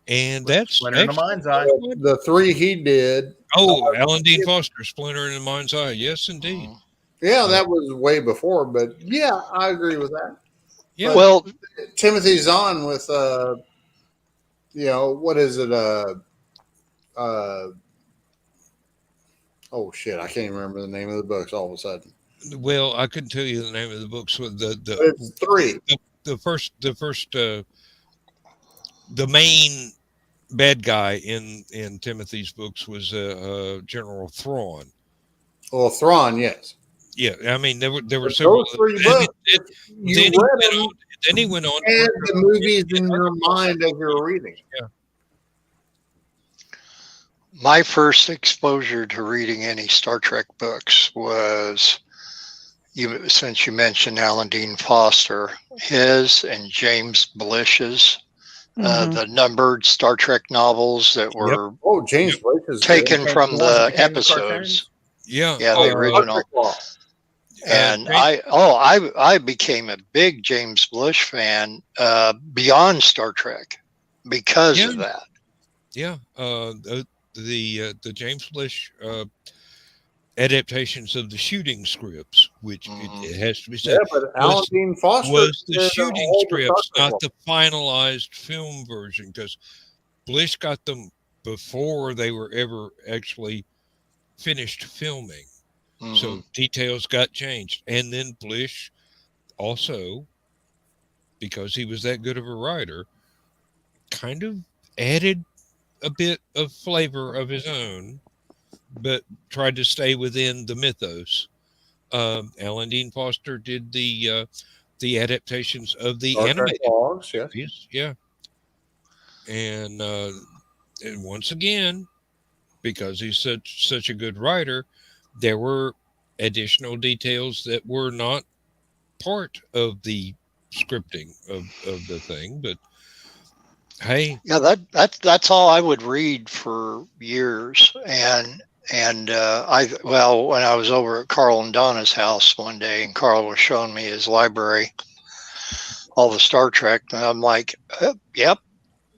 and that's Splinter in the actually Mind's Eye. The three he did. Alan Dean Foster, Splinter in the Mind's Eye. Yes, indeed. Yeah, that was way before, but yeah, I agree with that. Yeah. But Well, Timothy Zahn with what is it? Oh shit, I can't remember the name of the books all of a sudden. Well, I couldn't tell you the name of the books. With But it's three. the first the main bad guy in Timothy's books was General Thrawn. Well, Thrawn, yes. Yeah, I mean there were But several. those three books, you read them Then he went on. and the movies in your mind as you're reading. Yeah. my first exposure to reading any Star Trek books was since you mentioned Alan Dean Foster, his and James Blish's the numbered Star Trek novels that were James Blish is taken good. from The ones that the became the episodes. cartoons? Yeah, The original. And I became a big James Blish fan beyond Star Trek because of that. Yeah, the James Blish adaptations of the shooting scripts, which it has to be said, but Alan Dean Foster was the did shooting all the scripts, Star Trek not the finalized film version, because Blish got them before they were ever actually finished filming. So details got changed. And then Blish also, because he was that good of a writer, kind of added a bit of flavor of his own, but tried to stay within the mythos. Alan Dean Foster did the adaptations of the animated Logs, movies. Yeah. And once again, because he's such a good writer, there were additional details that were not part of the scripting of the thing. But hey, yeah, that's all I would read for years. And when I was over at Carl and Donna's house one day, and Carl was showing me his library, all the Star Trek, and I'm like, yep,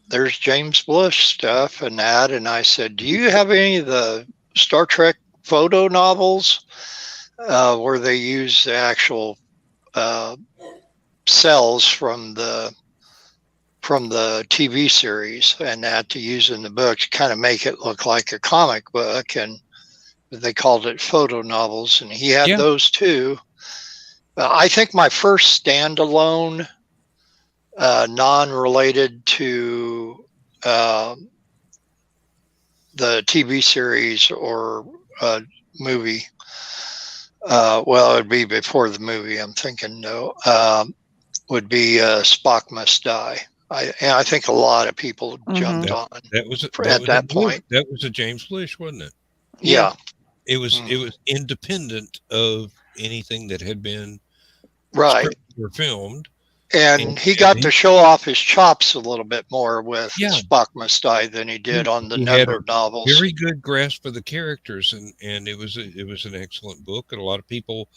there's James Blish stuff and that. And I said, do you have any of the Star Trek photo novels where they use the actual cells from the TV series and that to use in the book to kind of make it look like a comic book, and they called it photo novels, and he had those too. I think my first standalone, non-related to the TV series or movie, well, it'd be before the movie, I'm thinking, no, would be Spock Must Die. I think a lot of people jumped on that was at that point. That was a James Blish, wasn't it? Yeah. It was independent of anything that had been right or filmed. And he got to show off his chops a little bit more with Spock Must Die than he did on the numbered novels. Very good grasp of the characters, and it was an excellent book, and a lot of people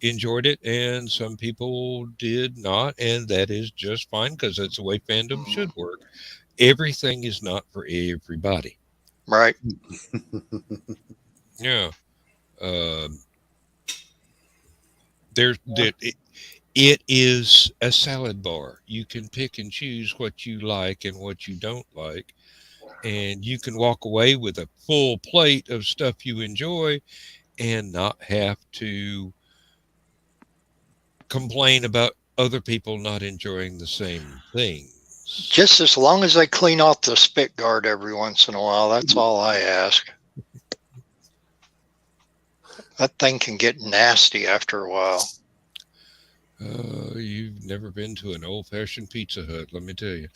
enjoyed it, and some people did not, and that is just fine, because that's the way fandom should work. Everything is not for everybody. Right. Yeah. It is a salad bar. You can pick and choose what you like and what you don't like, and you can walk away with a full plate of stuff you enjoy, and not have to complain about other people not enjoying the same things. Just as long as they clean off the spit guard every once in a while, that's all I ask. That thing can get nasty after a while. You've never been to an old-fashioned Pizza Hut, let me tell you.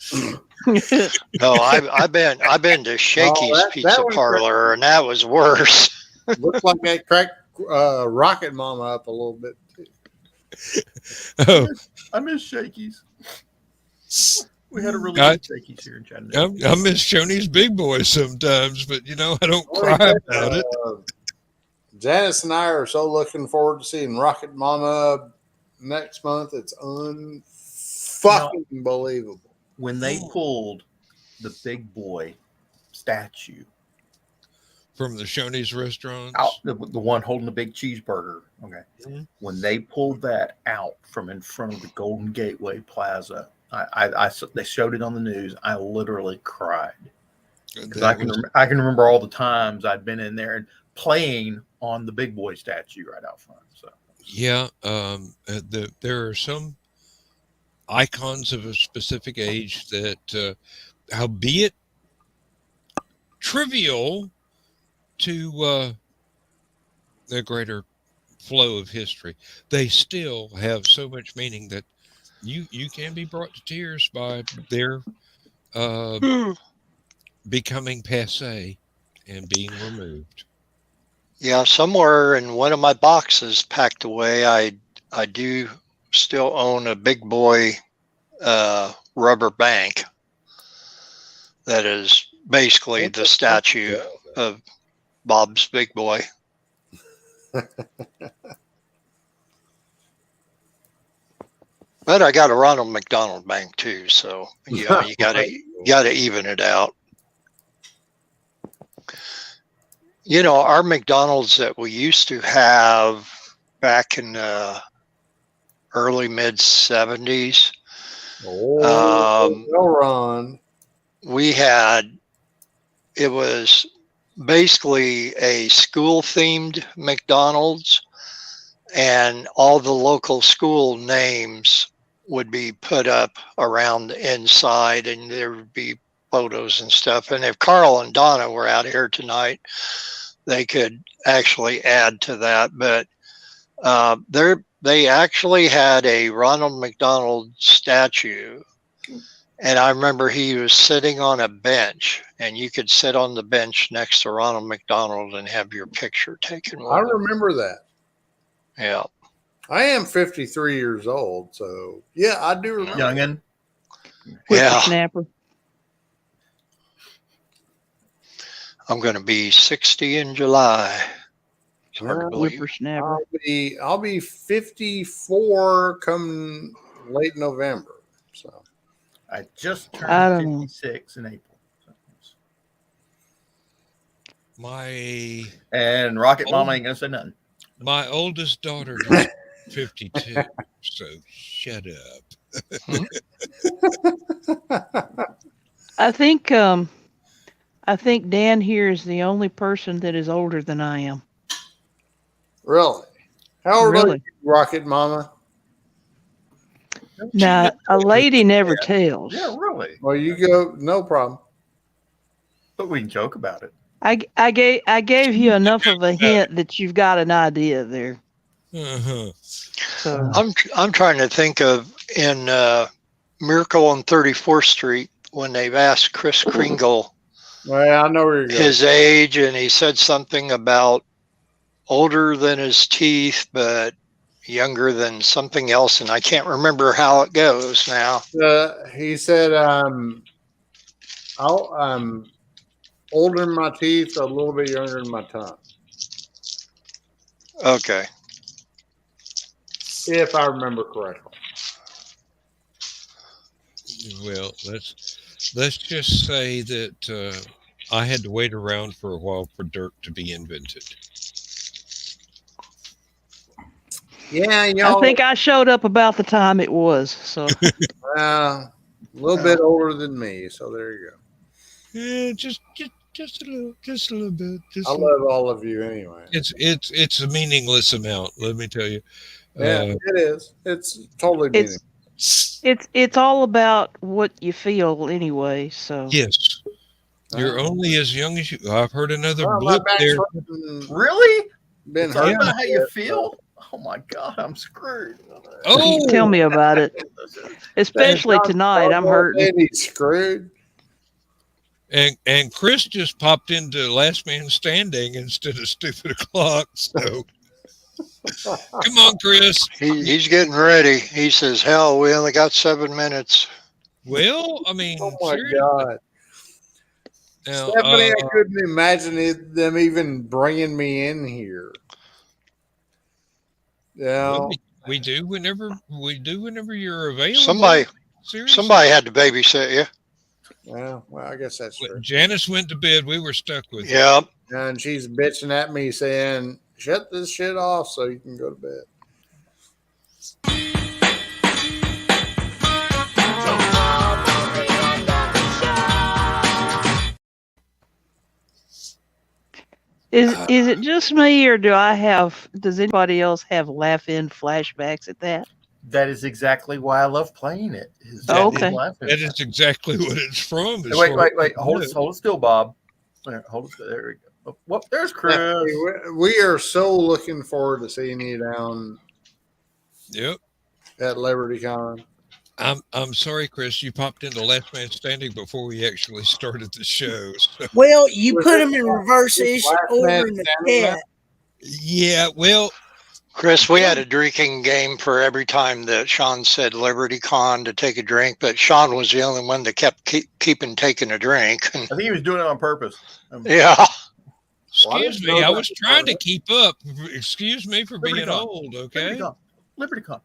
No, I've been to Shakey's Pizza Parlor, and that was worse. Looks like that cracked Rocket Mama up a little bit too. Oh, I miss Shakey's. We had a really good Shakey's here in Chattanooga. I miss Shoney's Big Boy sometimes, but I don't cry about it. Janice and I are so looking forward to seeing Rocket Mama next month. It's unfucking believable. When they pulled the Big Boy statue From the Shoney's restaurants? out, the one holding the big cheeseburger, okay. Mhm. When they pulled that out from in front of the Golden Gateway Plaza, they showed it on the news. I literally cried because I can remember all the times I'd been in there and playing on the Big Boy statue right out front. So yeah, there are some icons of a specific age that, albeit trivial to the greater flow of history, they still have so much meaning that you can be brought to tears by their becoming passé and being removed. Yeah, somewhere in one of my boxes packed away, I do still own a Big Boy rubber bank that is basically the statue of Bob's Big Boy. But I got a Ronald McDonald bank too, so you gotta even it out. Our McDonald's that we used to have back in the early mid 70s. Ron. It was basically a school themed McDonald's, and all the local school names would be put up around the inside, and there would be photos and stuff. And if Carl and Donna were out here tonight, they could actually add to that. But they actually had a Ronald McDonald statue, and I remember he was sitting on a bench, and you could sit on the bench next to Ronald McDonald and have your picture taken. I remember that. Yeah. I am 53 years old, so yeah, I do remember. youngin. Yeah. Snapper. I'm going to be 60 in July. It's hard to believe. Whippersnapper. I'll be 54 come late November. So I just I don't turned know. 56 in April. And Rocket Mama ain't gonna say nothing. My oldest daughter is 52, so shut up. I think Dan here is the only person that is older than I am. really, how old are Really? you, Rocket Mama? Now, a lady never tells. Yeah, really. Well, you go, no problem. But we can joke about it. I gave you enough of a hint that you've got an idea there. Uh-huh. So I'm trying to think of in Miracle on 34th Street when they've asked Kris Kringle Well, I know where you're going. his age, and he said something about older than his teeth, but younger than something else, and I can't remember how it goes now. He said, I'm older in my teeth, a little bit younger in my tongue. Okay. If I remember correctly. Well, let's just say that I had to wait around for a while for dirt to be invented. Yeah, I think I showed up about the time it was. So a little bit older than me, so there you go. Yeah, Just a little bit. I love all of you anyway. It's a meaningless amount. Let me tell you. Yeah, it is. It's totally meaningless. It's all about what you feel anyway. So Yes, you're only as young as you. I've heard another Well, my blip back's there. hurting, Really? been It's all hurting. about how you a bit, feel? Oh my God, I'm screwed. Oh, tell me about it. Especially John's tonight, I'm hurting. said he's screwed. and Chris just popped into Last Man Standing instead of Stupid O'Clock. So come on, Chris. He's getting ready. He says, "Hell, we only got 7 minutes." Well, I mean, Oh my seriously. God. Now, Stephanie, I couldn't imagine them even bringing me in here. Yeah. well, we do whenever you're available. Somebody had to babysit you. Well, I guess that's true. Janice went to bed. We were stuck with her. Yep. And she's bitching at me saying, "Shut this shit off so you can go to bed." Is it just me, or does anybody else have laugh-in flashbacks at that? That is exactly why I love playing it. is Oh, that okay. laughing. That is exactly what it's from. as Wait, far as wait. I Hold know. it still, Bob. Hold it still. There we go. Whoop, there's Chris. We are so looking forward to seeing you down Yep. at LibertyCon. I'm sorry, Chris. You popped into Last Man Standing before we actually started the show. So. Well, you put them in reverse ish over in the chat. Yeah, well, Chris, we had a drinking game for every time that Sean said LibertyCon to take a drink, but Sean was the only one that kept keeping taking a drink. I think he was doing it on purpose. Yeah. Excuse me, I was trying to keep up. Excuse me for being old, okay? LibertyCon.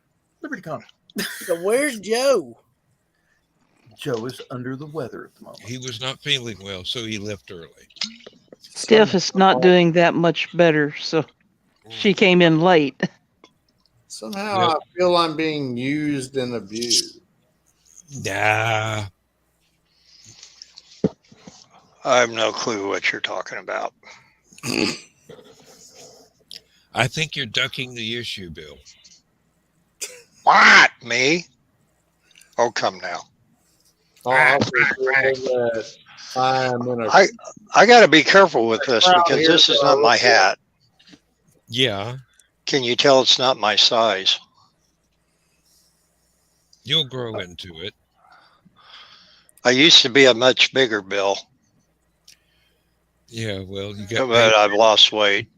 So where's Joe? Joe is under the weather at the moment. He was not feeling well, so he left early. Steph is not doing that much better, so she came in late. Somehow I feel I'm being used and abused. Nah. I have no clue what you're talking about. I think you're ducking the issue, Bill. What? Me? Oh, come now. I got to be careful with this because this is not my hat. Yeah. Can you tell it's not my size? You'll grow into it. I used to be a much bigger Bill. Yeah, well, you got. But I've lost weight.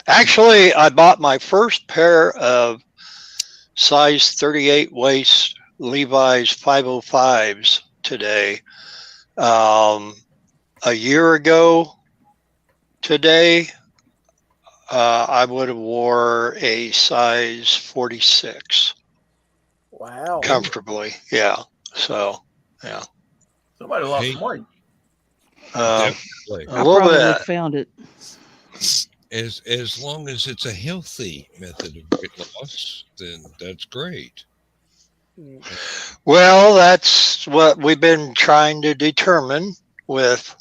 Actually, I bought my first pair of size 38 waist Levi's 505s today. A year ago today, I would have wore a size 46. Wow. Comfortably. Yeah. So, yeah. Somebody lost some weight. A I little probably bit. found it. As long as it's a healthy method of weight loss, then that's great. Well, that's what we've been trying to determine with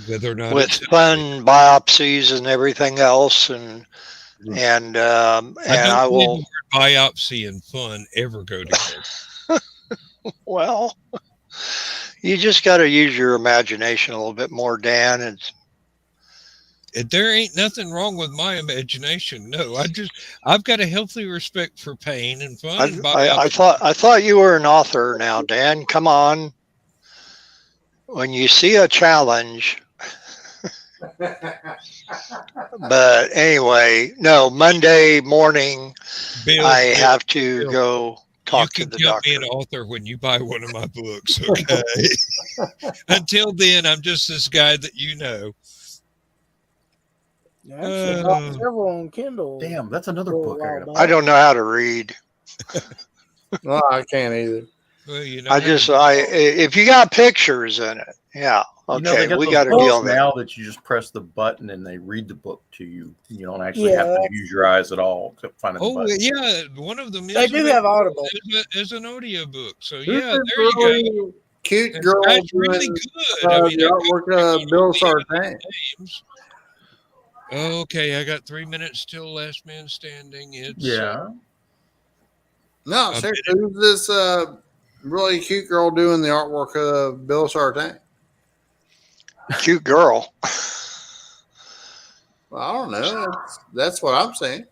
whether or not fun biopsies and everything else, and I will. Biopsy and fun ever go together. Well, you just got to use your imagination a little bit more, Dan. And there ain't nothing wrong with my imagination. No, I've got a healthy respect for pain and fun. I thought you were an author now, Dan. Come on. When you see a challenge. But anyway, no, Monday morning, Bill, I have to go talk to the doctor. You can count me an author when you buy one of my books, okay? Until then, I'm just this guy that you know. Actually, bought several on Kindle. Damn, that's another book. I don't know how to read. No, I can't either. Well, you know, if you got pictures in it, yeah. Okay, we got to deal with now that you just press the button and they read the book to you. You don't actually have to use your eyes at all to find the button. Yeah, one of them is. They do have Audible. Is an audio book, so yeah, there you go. cute And girl that's doing really good. I mean, the artwork of Bill Sartain. names. Okay, I got 3 minutes till Last Man Standing. It's Yeah. No, a seriously, who's this really cute girl doing the artwork of Bill Sartain? Cute girl. Well, I don't know. That's what I'm saying.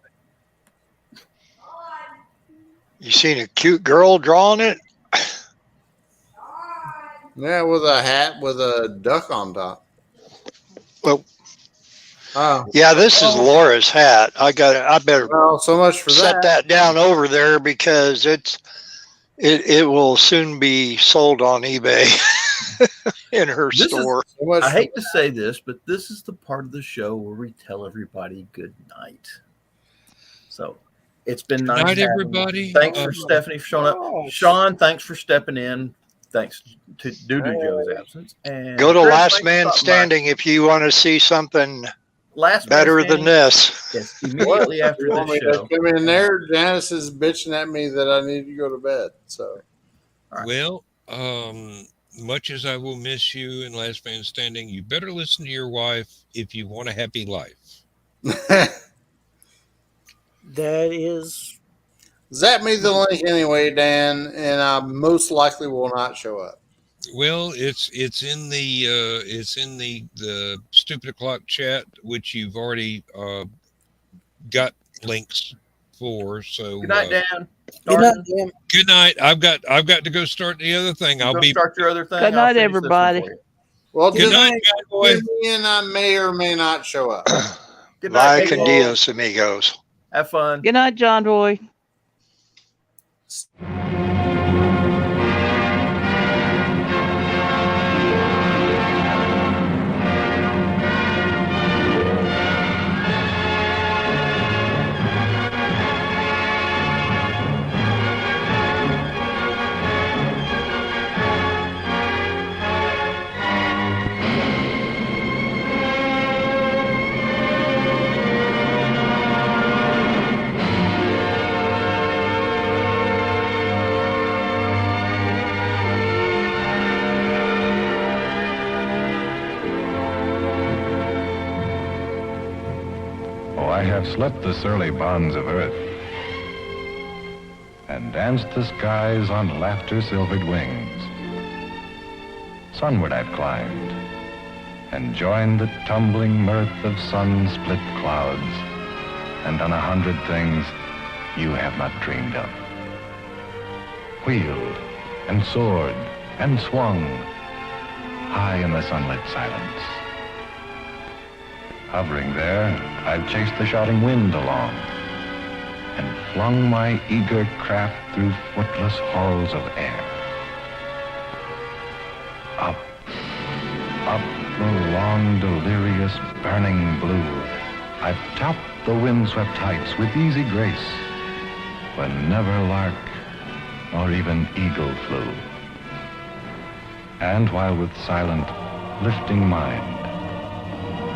You seen a cute girl drawing it? Yeah, with a hat with a duck on top. Well, Oh, yeah, this is Laura's hat. I better well, so much for set that down over there because it will soon be sold on eBay in her This is- store. So much I for- hate to say this, but this is the part of the show where we tell everybody good night. So it's been nice. night, having you. everybody. Thanks for Stephanie for showing up. Sean, thanks for stepping in. Thanks to due to Joe's absence. And Go to Chris, Last thanks for Man stopping by. Standing if you want to see something Last better Man than Standing, this. yes, immediately after You want this me to show. come in there? Janice is bitching at me that I need to go to bed. So Well, much as I will miss you in Last Man Standing, you better listen to your wife if you want a happy life. That is. zap me the link anyway, Dan, and I most likely will not show up. Well, it's in the Stupid O'Clock chat, which you've already got links for. So Good night, Dan. Good night, Dan. good night. I've got to go start the other thing. I'll Go be start your other thing. Good I'll night, finish this one everybody. for you. Well, good just night, bad boy. give me and I may or may not show up. Good Bye, night, con people. Dios, amigos. Have fun. Good night, John Boy. Oh, I have slipped the surly bonds of earth and danced the skies on laughter-silvered wings. Sunward I've climbed and joined the tumbling mirth of sun-split clouds and done 100 things you have not dreamed of. Wheeled and soared and swung high in the sunlit silence. Hovering there, I've chased the shouting wind along and flung my eager craft through footless halls of air. Up, up the long, delirious, burning blue, I've topped the windswept heights with easy grace, when never lark nor even eagle flew. And while with silent, lifting mind,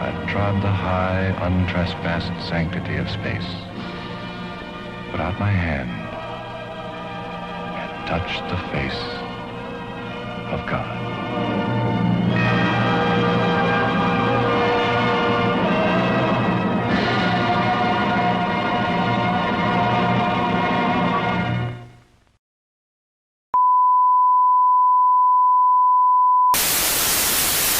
I've trod the high, untrespassed sanctity of space, put out my hand and touched the face of God.